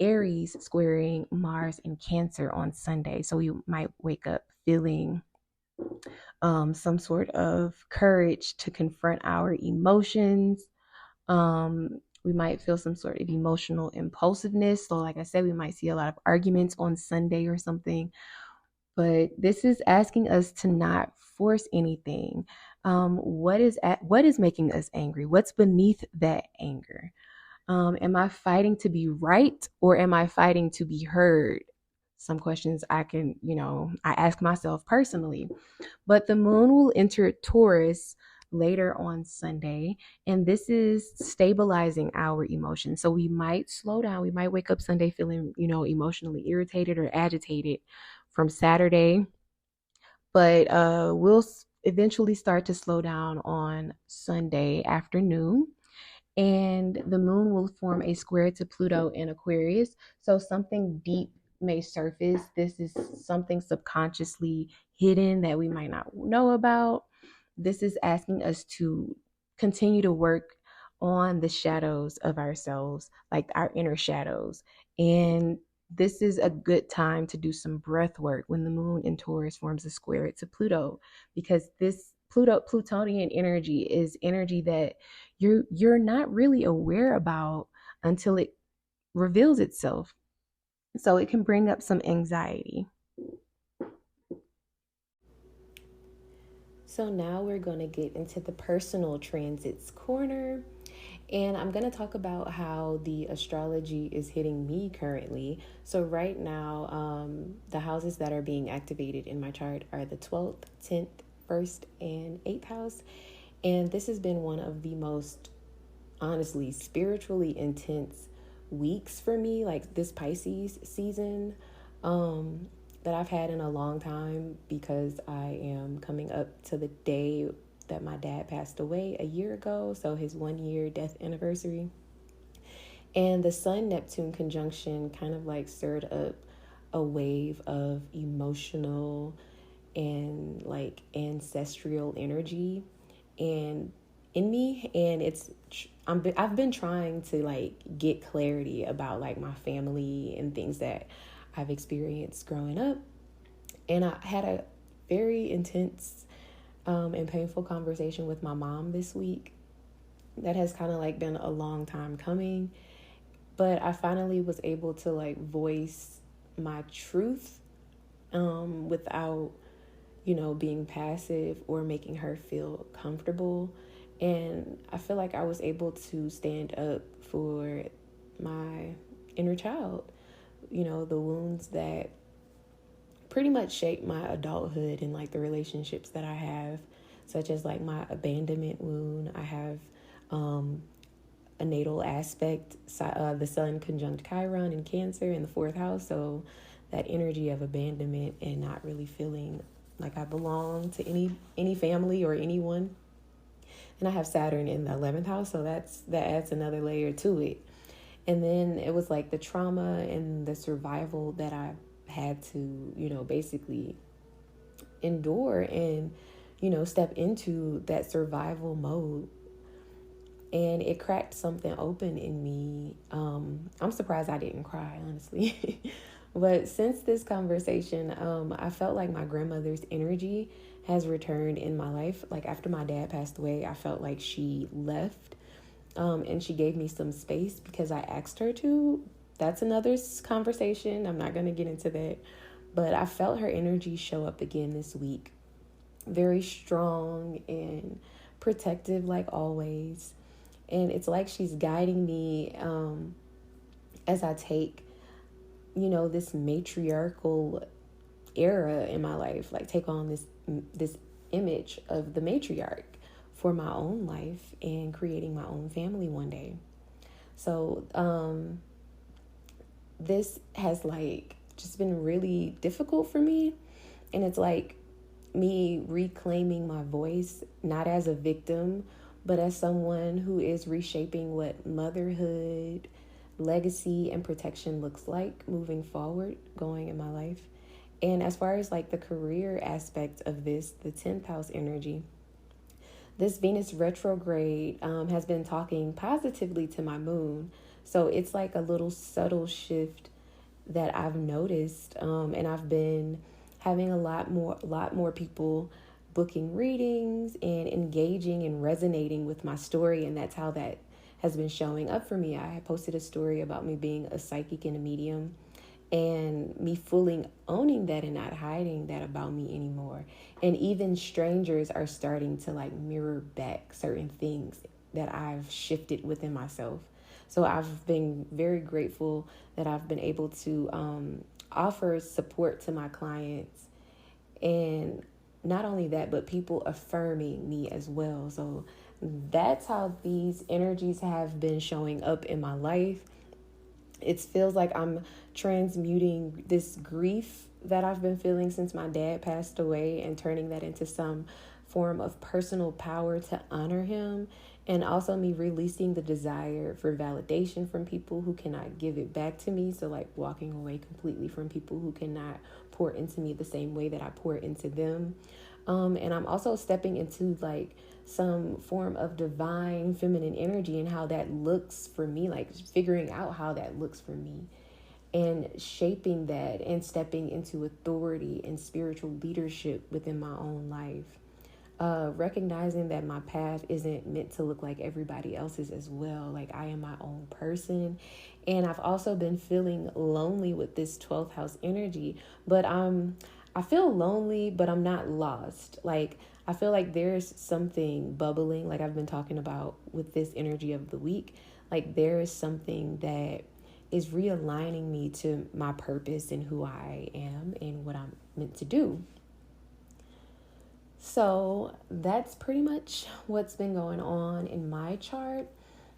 Aries squaring Mars in Cancer on Sunday. So we might wake up feeling some sort of courage to confront our emotions. We might feel some sort of emotional impulsiveness. So, like I said, we might see a lot of arguments on Sunday or something. But this is asking us to not force anything. What is making us angry? What's beneath that anger? Am I fighting to be right, or am I fighting to be heard? Some questions I ask myself personally. But the moon will enter Taurus later on Sunday, and this is stabilizing our emotions. So we might slow down. We might wake up Sunday feeling, emotionally irritated or agitated from Saturday, but we'll eventually start to slow down on Sunday afternoon, and the moon will form a square to Pluto in Aquarius. So something deep may surface. This is something subconsciously hidden that we might not know about. This is asking us to continue to work on the shadows of ourselves, like our inner shadows. And this is a good time to do some breath work when the moon in Taurus forms a square to Pluto, because this Plutonian energy is energy that you're not really aware about until it reveals itself. So it can bring up some anxiety. So now we're going to get into the personal transits corner. And I'm going to talk about how the astrology is hitting me currently. So, right now, the houses that are being activated in my chart are the 12th, 10th, 1st, and 8th house. And this has been one of the most, honestly, spiritually intense weeks for me, like this Pisces season, that I've had in a long time, because I am coming up to the day that my dad passed away a year ago. So his 1 year death anniversary. And the Sun Neptune conjunction kind of like stirred up a wave of emotional and like ancestral energy and in me. And I've been trying to like get clarity about like my family and things that I've experienced growing up. And I had a very intense and painful conversation with my mom this week that has kind of like been a long time coming, but I finally was able to like voice my truth without being passive or making her feel comfortable. And I feel like I was able to stand up for my inner child, the wounds that pretty much shaped my adulthood and like the relationships that I have, such as like my abandonment wound. I have a natal aspect, the Sun conjunct Chiron in Cancer in the 4th house. So that energy of abandonment and not really feeling like I belong to any family or anyone. And I have Saturn in the 11th house, so that adds another layer to it. And then it was like the trauma and the survival that I had to, basically endure and, step into that survival mode. And it cracked something open in me. I'm surprised I didn't cry, honestly. But since this conversation, I felt like my grandmother's energy has returned in my life. Like after my dad passed away, I felt like she left. And she gave me some space because I asked her to. That's another conversation. I'm not going to get into that. But I felt her energy show up again this week. Very strong and protective, like always. And it's like she's guiding me as I take, this matriarchal era in my life, like take on this image of the matriarch for my own life and creating my own family one day. So this has like just been really difficult for me. And it's like me reclaiming my voice, not as a victim, but as someone who is reshaping what motherhood, legacy, and protection looks like moving forward, going in my life. And as far as like the career aspect of this, the 10th house energy, this Venus retrograde has been talking positively to my moon. So it's like a little subtle shift that I've noticed, and I've been having a lot more people booking readings and engaging and resonating with my story, and that's how that has been showing up for me. I posted a story about me being a psychic and a medium, and me fully owning that and not hiding that about me anymore. And even strangers are starting to like mirror back certain things that I've shifted within myself. So I've been very grateful that I've been able to offer support to my clients. And not only that, but people affirming me as well. So that's how these energies have been showing up in my life. It feels like I'm transmuting this grief that I've been feeling since my dad passed away and turning that into some form of personal power to honor him, and also me releasing the desire for validation from people who cannot give it back to me. So like walking away completely from people who cannot pour into me the same way that I pour into them. And I'm also stepping into like some form of divine feminine energy and how that looks for me, like figuring out how that looks for me and shaping that and stepping into authority and spiritual leadership within my own life. Recognizing that my path isn't meant to look like everybody else's as well. Like I am my own person. And I've also been feeling lonely with this 12th house energy, but I feel lonely, but I'm not lost. Like I feel like there's something bubbling, like I've been talking about with this energy of the week. Like there is something that is realigning me to my purpose and who I am and what I'm meant to do. So that's pretty much what's been going on in my chart.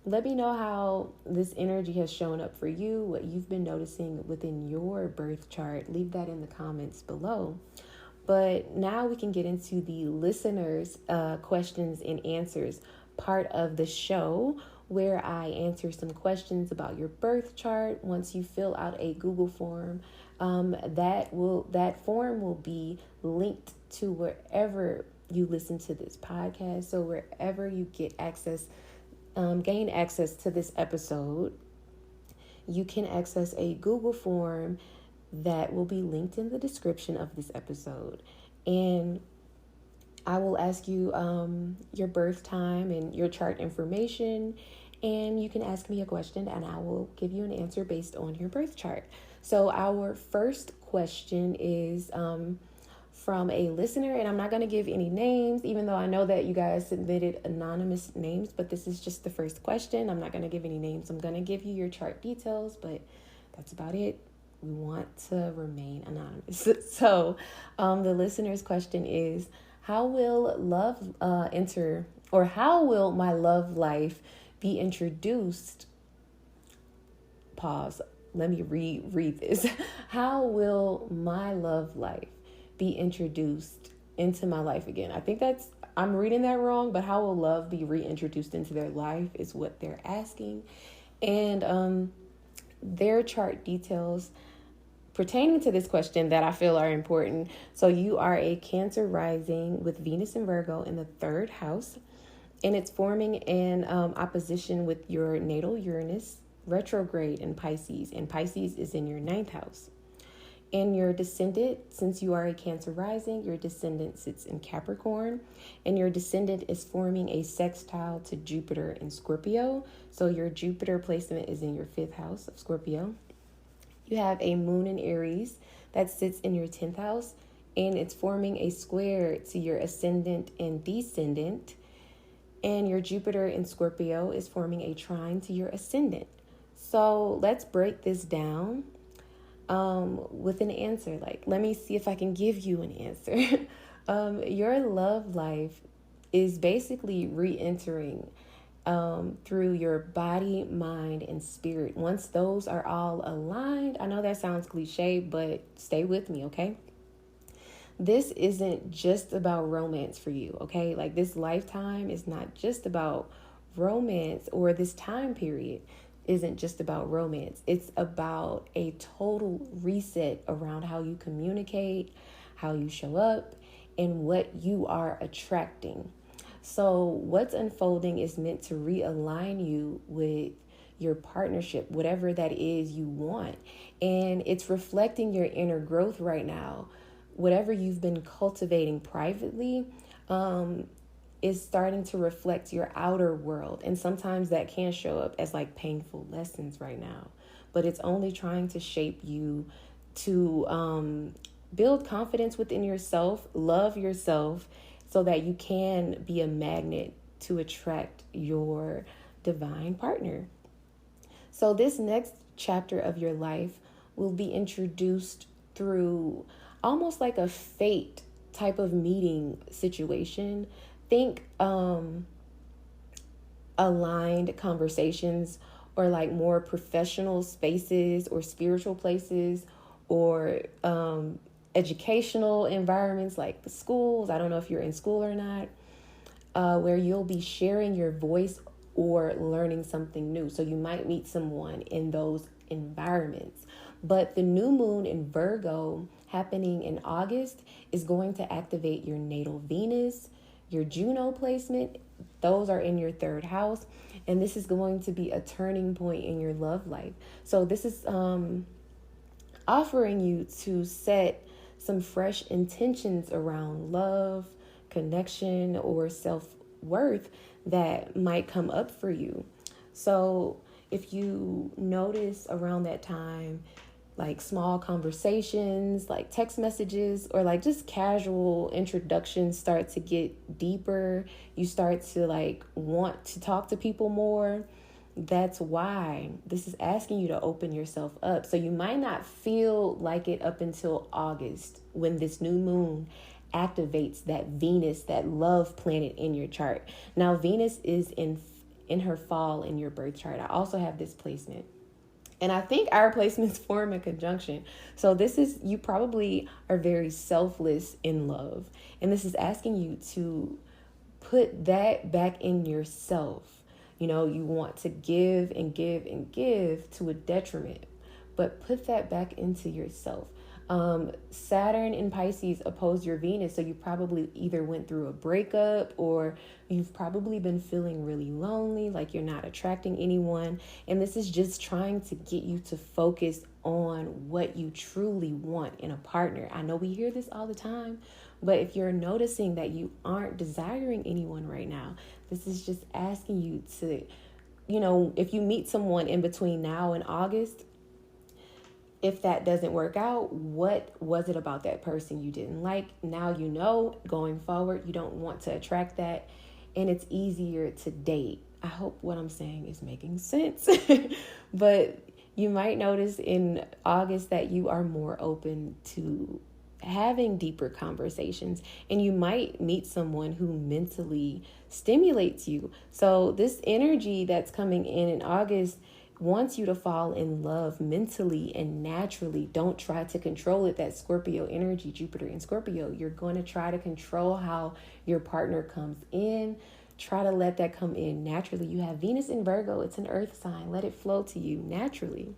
Let me know how this energy has shown up for you, what you've been noticing within your birth chart. Leave that in the comments below. But now we can get into the listeners' questions and answers part of the show, where I answer some questions about your birth chart. Once you fill out a Google form, that form will be linked to wherever you listen to this podcast. So wherever you get access, gain access to this episode, you can access a Google form that will be linked in the description of this episode. And I will ask you your birth time and your chart information, and you can ask me a question and I will give you an answer based on your birth chart. So our first question is from a listener, and I'm not going to give any names, even though I know that you guys submitted anonymous names, but this is just the first question. I'm not going to give any names. I'm going to give you your chart details, but that's about it. We want to remain anonymous. So the listener's question is, how will how will my love life be introduced? Pause. Let me reread this. How will my love life be introduced into my life again? I think I'm reading that wrong, but how will love be reintroduced into their life is what they're asking. And their chart details pertaining to this question that I feel are important. So you are a Cancer rising with Venus and Virgo in the 3rd house, and it's forming an opposition with your natal Uranus retrograde in Pisces, and Pisces is in your 9th house. And your descendant, since you are a Cancer rising, your descendant sits in Capricorn, and your descendant is forming a sextile to Jupiter in Scorpio. So your Jupiter placement is in your 5th house of Scorpio. You have a moon in Aries that sits in your 10th house, and it's forming a square to your ascendant and descendant. And your Jupiter in Scorpio is forming a trine to your ascendant. So let's break this down with an answer. Like, let me see if I can give you an answer. Your love life is basically re-entering through your body, mind, and spirit. Once those are all aligned, I know that sounds cliche, but stay with me, okay? this isn't just about romance for you, okay? Like, this lifetime is not just about romance, or this time period isn't just about romance. It's about a total reset around how you communicate, how you show up, and what you are attracting. So what's unfolding is meant to realign you with your partnership, whatever that is you want. And it's reflecting your inner growth right now. Whatever you've been cultivating privately is starting to reflect your outer world. And sometimes that can show up as like painful lessons right now. But it's only trying to shape you to build confidence within yourself, love yourself, so that you can be a magnet to attract your divine partner. So this next chapter of your life will be introduced through almost like a fate type of meeting situation. Think aligned conversations, or like more professional spaces or spiritual places, or educational environments like the schools. I don't know if you're in school or not, where you'll be sharing your voice or learning something new. So you might meet someone in those environments. But the new moon in Virgo happening in August is going to activate your natal Venus, your Juno placement. Those are in your third house. And this is going to be a turning point in your love life. So this is offering you to set some fresh intentions around love, connection, or self-worth that might come up for you. So if you notice around that time, like small conversations, like text messages, or like just casual introductions start to get deeper, you start to like want to talk to people more, that's why this is asking you to open yourself up. So you might not feel like it up until August, when this new moon activates that Venus, that love planet in your chart. Now, Venus is in her fall in your birth chart. I also have this placement. And I think our placements form a conjunction. So this is, you probably are very selfless in love. And this is asking you to put that back in yourself. You know, you want to give and give and give to a detriment, but put that back into yourself. Saturn in Pisces opposed your Venus. So you probably either went through a breakup, or you've probably been feeling really lonely, like you're not attracting anyone. And this is just trying to get you to focus on what you truly want in a partner. I know we hear this all the time, but if you're noticing that you aren't desiring anyone right now, this is just asking you to, you know, if you meet someone in between now and August, if that doesn't work out, what was it about that person you didn't like? Now you know, going forward, you don't want to attract that, and it's easier to date. I hope what I'm saying is making sense. But you might notice in August that you are more open to having deeper conversations, and you might meet someone who mentally stimulates you. So this energy that's coming in August wants you to fall in love mentally and naturally. Don't try to control it. That Scorpio energy, Jupiter in Scorpio, you're going to try to control how your partner comes in. Try to let that come in naturally. You have Venus in Virgo. It's an earth sign. Let it flow to you naturally.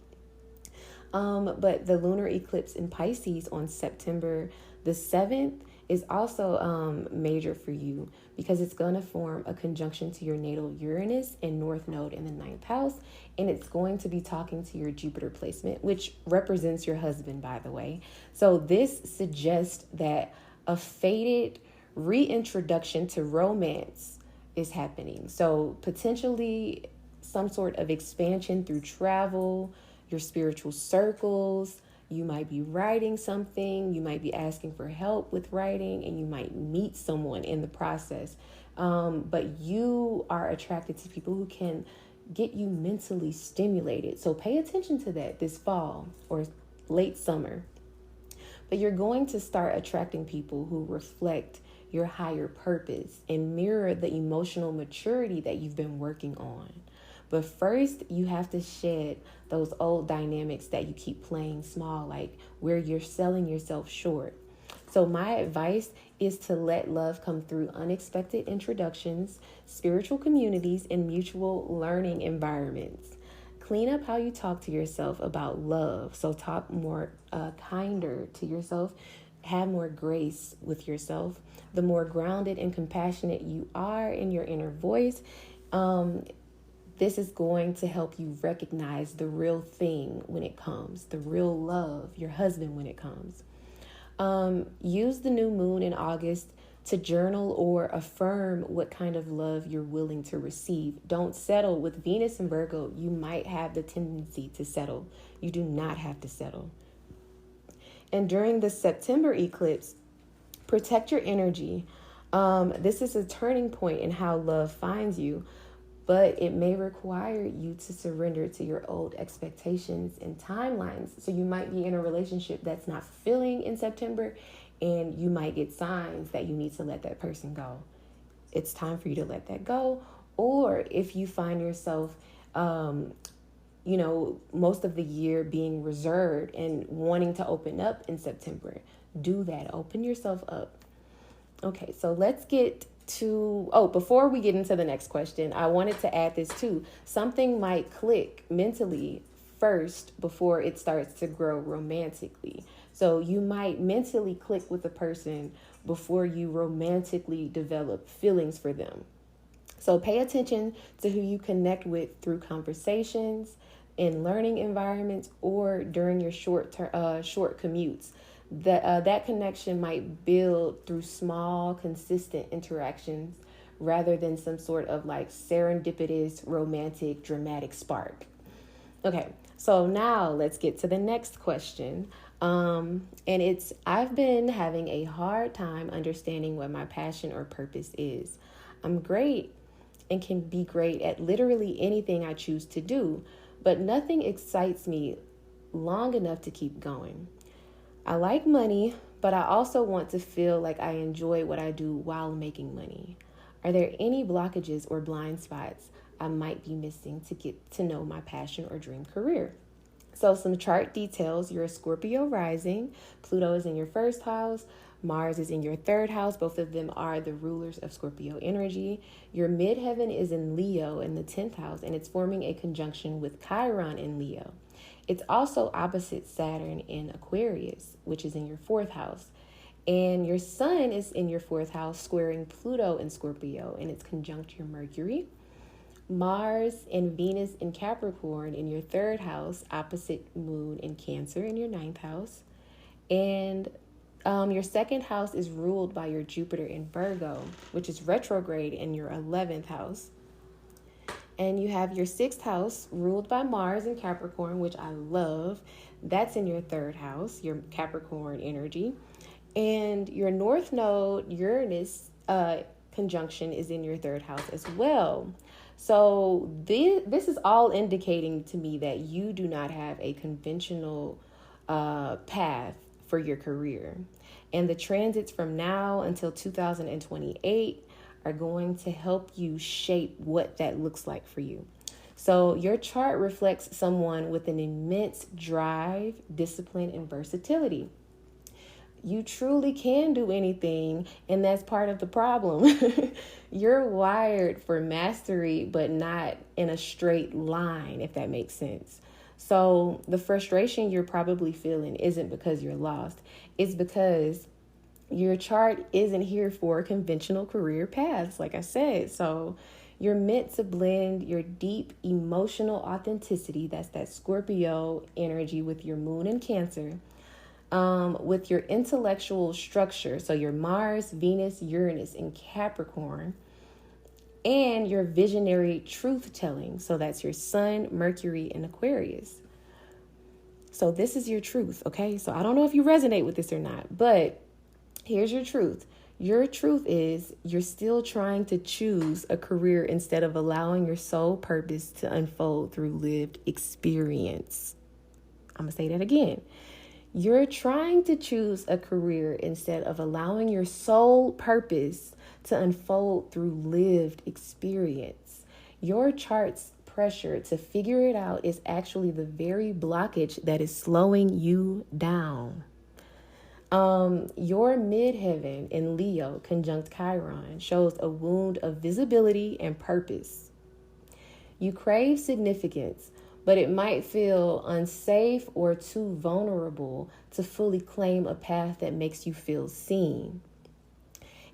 But the lunar eclipse in Pisces on September the 7th is also major for you, because it's going to form a conjunction to your natal Uranus and North Node in the 9th house. And it's going to be talking to your Jupiter placement, which represents your husband, by the way. So this suggests that a fated reintroduction to romance is happening. So potentially some sort of expansion through travel, your spiritual circles. You might be writing something, you might be asking for help with writing, and you might meet someone in the process. But you are attracted to people who can get you mentally stimulated. So pay attention to that this fall or late summer. But you're going to start attracting people who reflect your higher purpose and mirror the emotional maturity that you've been working on. But first, you have to shed those old dynamics that you keep playing small, like where you're selling yourself short. So my advice is to let love come through unexpected introductions, spiritual communities, and mutual learning environments. Clean up how you talk to yourself about love. So talk more kinder to yourself. Have more grace with yourself. The more grounded and compassionate you are in your inner voice, this is going to help you recognize the real thing when it comes, the real love, your husband when it comes. Use the new moon in August to journal or affirm what kind of love you're willing to receive. Don't settle. With Venus and Virgo, you might have the tendency to settle. You do not have to settle. And during the September eclipse, protect your energy. This is a turning point in how love finds you, but it may require you to surrender to your old expectations and timelines. So you might be in a relationship that's not fulfilling in September, and you might get signs that you need to let that person go. It's time for you to let that go. Or if you find yourself, most of the year being reserved and wanting to open up in September, do that. Open yourself up. Okay, so let's get to, before we get into the next question, I wanted to add this too. Something might click mentally first before it starts to grow romantically. So you might mentally click with a person before you romantically develop feelings for them. So pay attention to who you connect with through conversations, in learning environments, or during your short commutes. That connection might build through small, consistent interactions rather than some sort of like serendipitous, romantic, dramatic spark. Okay, so now let's get to the next question. And it's, I've been having a hard time understanding what my passion or purpose is. I'm great and can be great at literally anything I choose to do, but nothing excites me long enough to keep going. I like money, but I also want to feel like I enjoy what I do while making money. Are there any blockages or blind spots I might be missing to get to know my passion or dream career? So some chart details. You're a Scorpio rising. Pluto is in your first house. Mars is in your third house. Both of them are the rulers of Scorpio energy. Your midheaven is in Leo in the 10th house, and it's forming a conjunction with Chiron in Leo. It's also opposite Saturn in Aquarius, which is in your 4th house. And your sun is in your 4th house, squaring Pluto in Scorpio, and it's conjunct your Mercury. Mars and Venus in Capricorn in your 3rd house, opposite Moon in Cancer in your 9th house. And your 2nd house is ruled by your Jupiter in Virgo, which is retrograde in your 11th house. And you have your 6th house ruled by Mars in Capricorn, which I love. That's in your 3rd house, your Capricorn energy. And your North Node Uranus conjunction is in your 3rd house as well. So this is all indicating to me that you do not have a conventional path for your career. And the transits from now until 2028 are going to help you shape what that looks like for you. So your chart reflects someone with an immense drive, discipline, and versatility. You truly can do anything, and that's part of the problem. You're wired for mastery, but not in a straight line, if that makes sense. So the frustration you're probably feeling isn't because you're lost. It's because your chart isn't here for conventional career paths, like I said. So you're meant to blend your deep emotional authenticity, that's that Scorpio energy with your moon in Cancer, with your intellectual structure, so your Mars, Venus, Uranus in Capricorn, and your visionary truth-telling, so that's your Sun, Mercury, in Aquarius. So this is your truth, okay? So I don't know if you resonate with this or not, but here's your truth. Your truth is you're still trying to choose a career instead of allowing your soul purpose to unfold through lived experience. I'm going to say that again. You're trying to choose a career instead of allowing your soul purpose to unfold through lived experience. Your chart's pressure to figure it out is actually the very blockage that is slowing you down. Your midheaven in Leo conjunct Chiron shows a wound of visibility and purpose. You crave significance, but it might feel unsafe or too vulnerable to fully claim a path that makes you feel seen.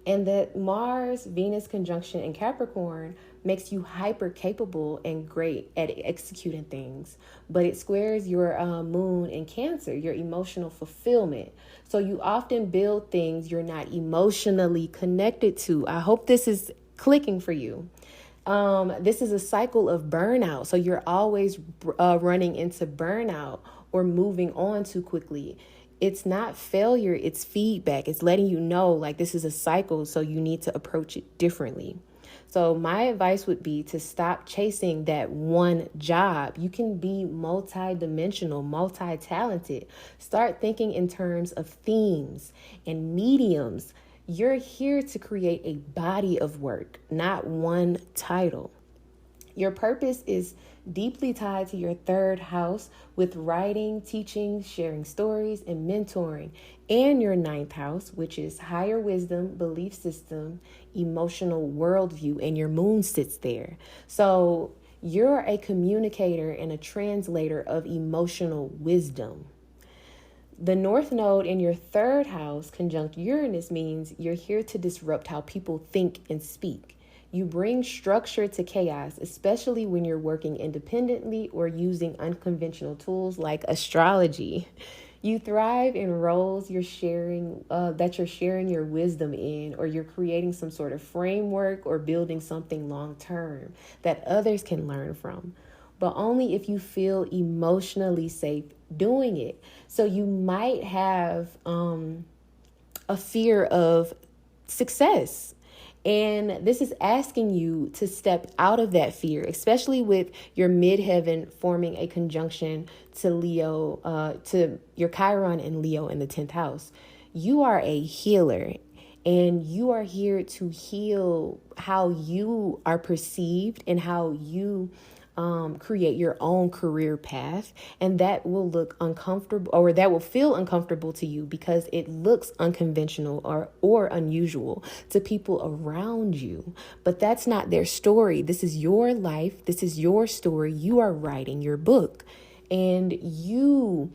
And that Mars Venus conjunction in Capricorn makes you hyper capable and great at executing things, but it squares your moon in Cancer, your emotional fulfillment. So you often build things you're not emotionally connected to. I hope this is clicking for you. This is a cycle of burnout. So you're always running into burnout or moving on too quickly. It's not failure, it's feedback. It's letting you know, like, this is a cycle, so you need to approach it differently. So my advice would be to stop chasing that one job. You can be multi-dimensional, multi-talented. Start thinking in terms of themes and mediums. You're here to create a body of work, not one title. Your purpose is deeply tied to your third house with writing, teaching, sharing stories, and mentoring, and your ninth house, which is higher wisdom, belief system, emotional worldview, and your moon sits there. So you're a communicator and a translator of emotional wisdom. The North Node in your third house conjunct Uranus means you're here to disrupt how people think and speak. You bring structure to chaos, especially when you're working independently or using unconventional tools like astrology. You thrive in roles you're sharing your wisdom in, or you're creating some sort of framework or building something long term that others can learn from, but only if you feel emotionally safe doing it. So you might have a fear of success. And this is asking you to step out of that fear, especially with your midheaven forming a conjunction to Leo, to your Chiron and Leo in the 10th house. You are a healer, and you are here to heal how you are perceived and how you create your own career path, and that will look uncomfortable, or that will feel uncomfortable to you because it looks unconventional or unusual to people around you. But that's not their story. This is your life. This is your story. You are writing your book, and you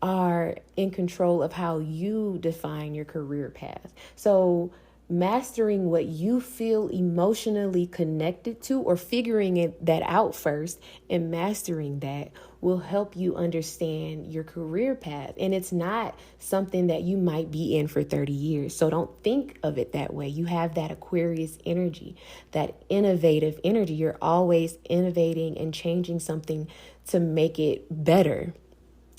are in control of how you define your career path. So mastering what you feel emotionally connected to, or figuring that out first and mastering that, will help you understand your career path. And it's not something that you might be in for 30 years. So don't think of it that way. You have that Aquarius energy, that innovative energy. You're always innovating and changing something to make it better,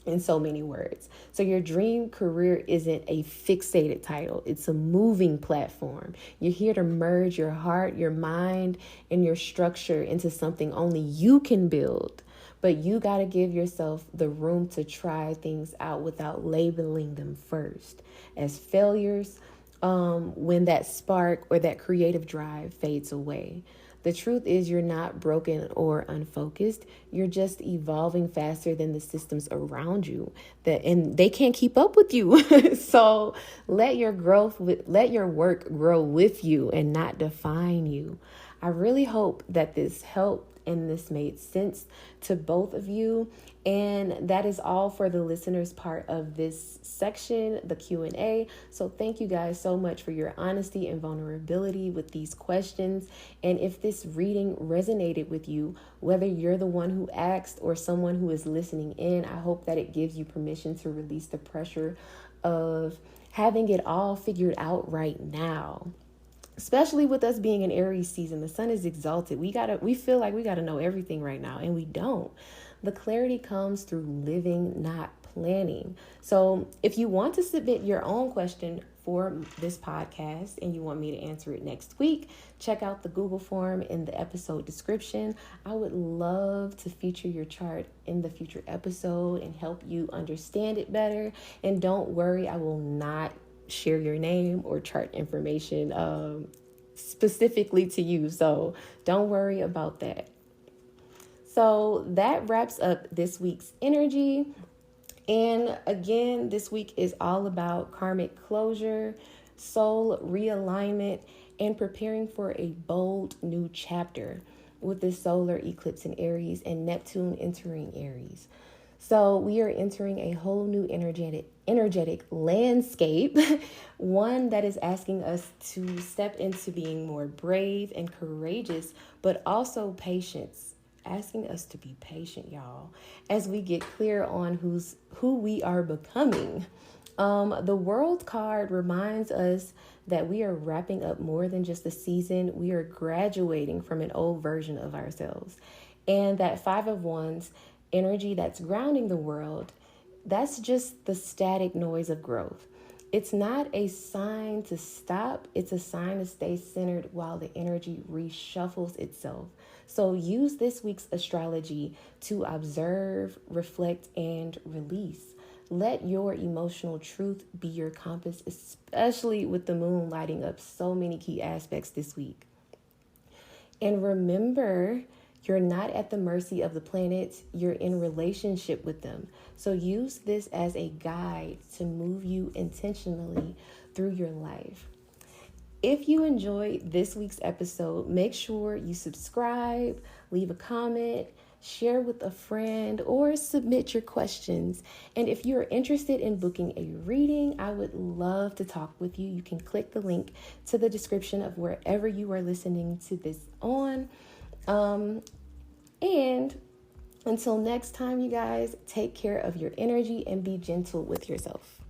in so many words. So your dream career isn't a fixated title. It's a moving platform. You're here to merge your heart, your mind, and your structure into something only you can build. But you got to give yourself the room to try things out without labeling them first as failures, when that spark or that creative drive fades away. The truth is, you're not broken or unfocused. You're just evolving faster than the systems around you, and they can't keep up with you. So let your work grow with you and not define you. I really hope that this helped and this made sense to both of you. And that is all for the listeners' part of this section, the Q&A. So thank you guys so much for your honesty and vulnerability with these questions. And if this reading resonated with you, whether you're the one who asked or someone who is listening in, I hope that it gives you permission to release the pressure of having it all figured out right now. Especially with us being in Aries season, the sun is exalted. We feel like we gotta know everything right now, and we don't. The clarity comes through living, not planning. So if you want to submit your own question for this podcast and you want me to answer it next week, check out the Google form in the episode description. I would love to feature your chart in the future episode and help you understand it better. And don't worry, I will not share your name or chart information specifically to you. So don't worry about that. So that wraps up this week's energy. And again, this week is all about karmic closure, soul realignment, and preparing for a bold new chapter with the solar eclipse in Aries and Neptune entering Aries. So we are entering a whole new energetic landscape, one that is asking us to step into being more brave and courageous, but also patience. Asking us to be patient, y'all, as we get clear on who we are becoming. The World card reminds us that we are wrapping up more than just a season. We are graduating from an old version of ourselves. And that Five of Wands energy that's grounding the world, that's just the static noise of growth. It's not a sign to stop, it's a sign to stay centered while the energy reshuffles itself. So use this week's astrology to observe, reflect, and release. Let your emotional truth be your compass, especially with the moon lighting up so many key aspects this week. And remember, you're not at the mercy of the planets, you're in relationship with them. So use this as a guide to move you intentionally through your life. If you enjoyed this week's episode, make sure you subscribe, leave a comment, share with a friend, or submit your questions. And if you're interested in booking a reading, I would love to talk with you. You can click the link to the description of wherever you are listening to this on. And until next time, you guys, take care of your energy and be gentle with yourself.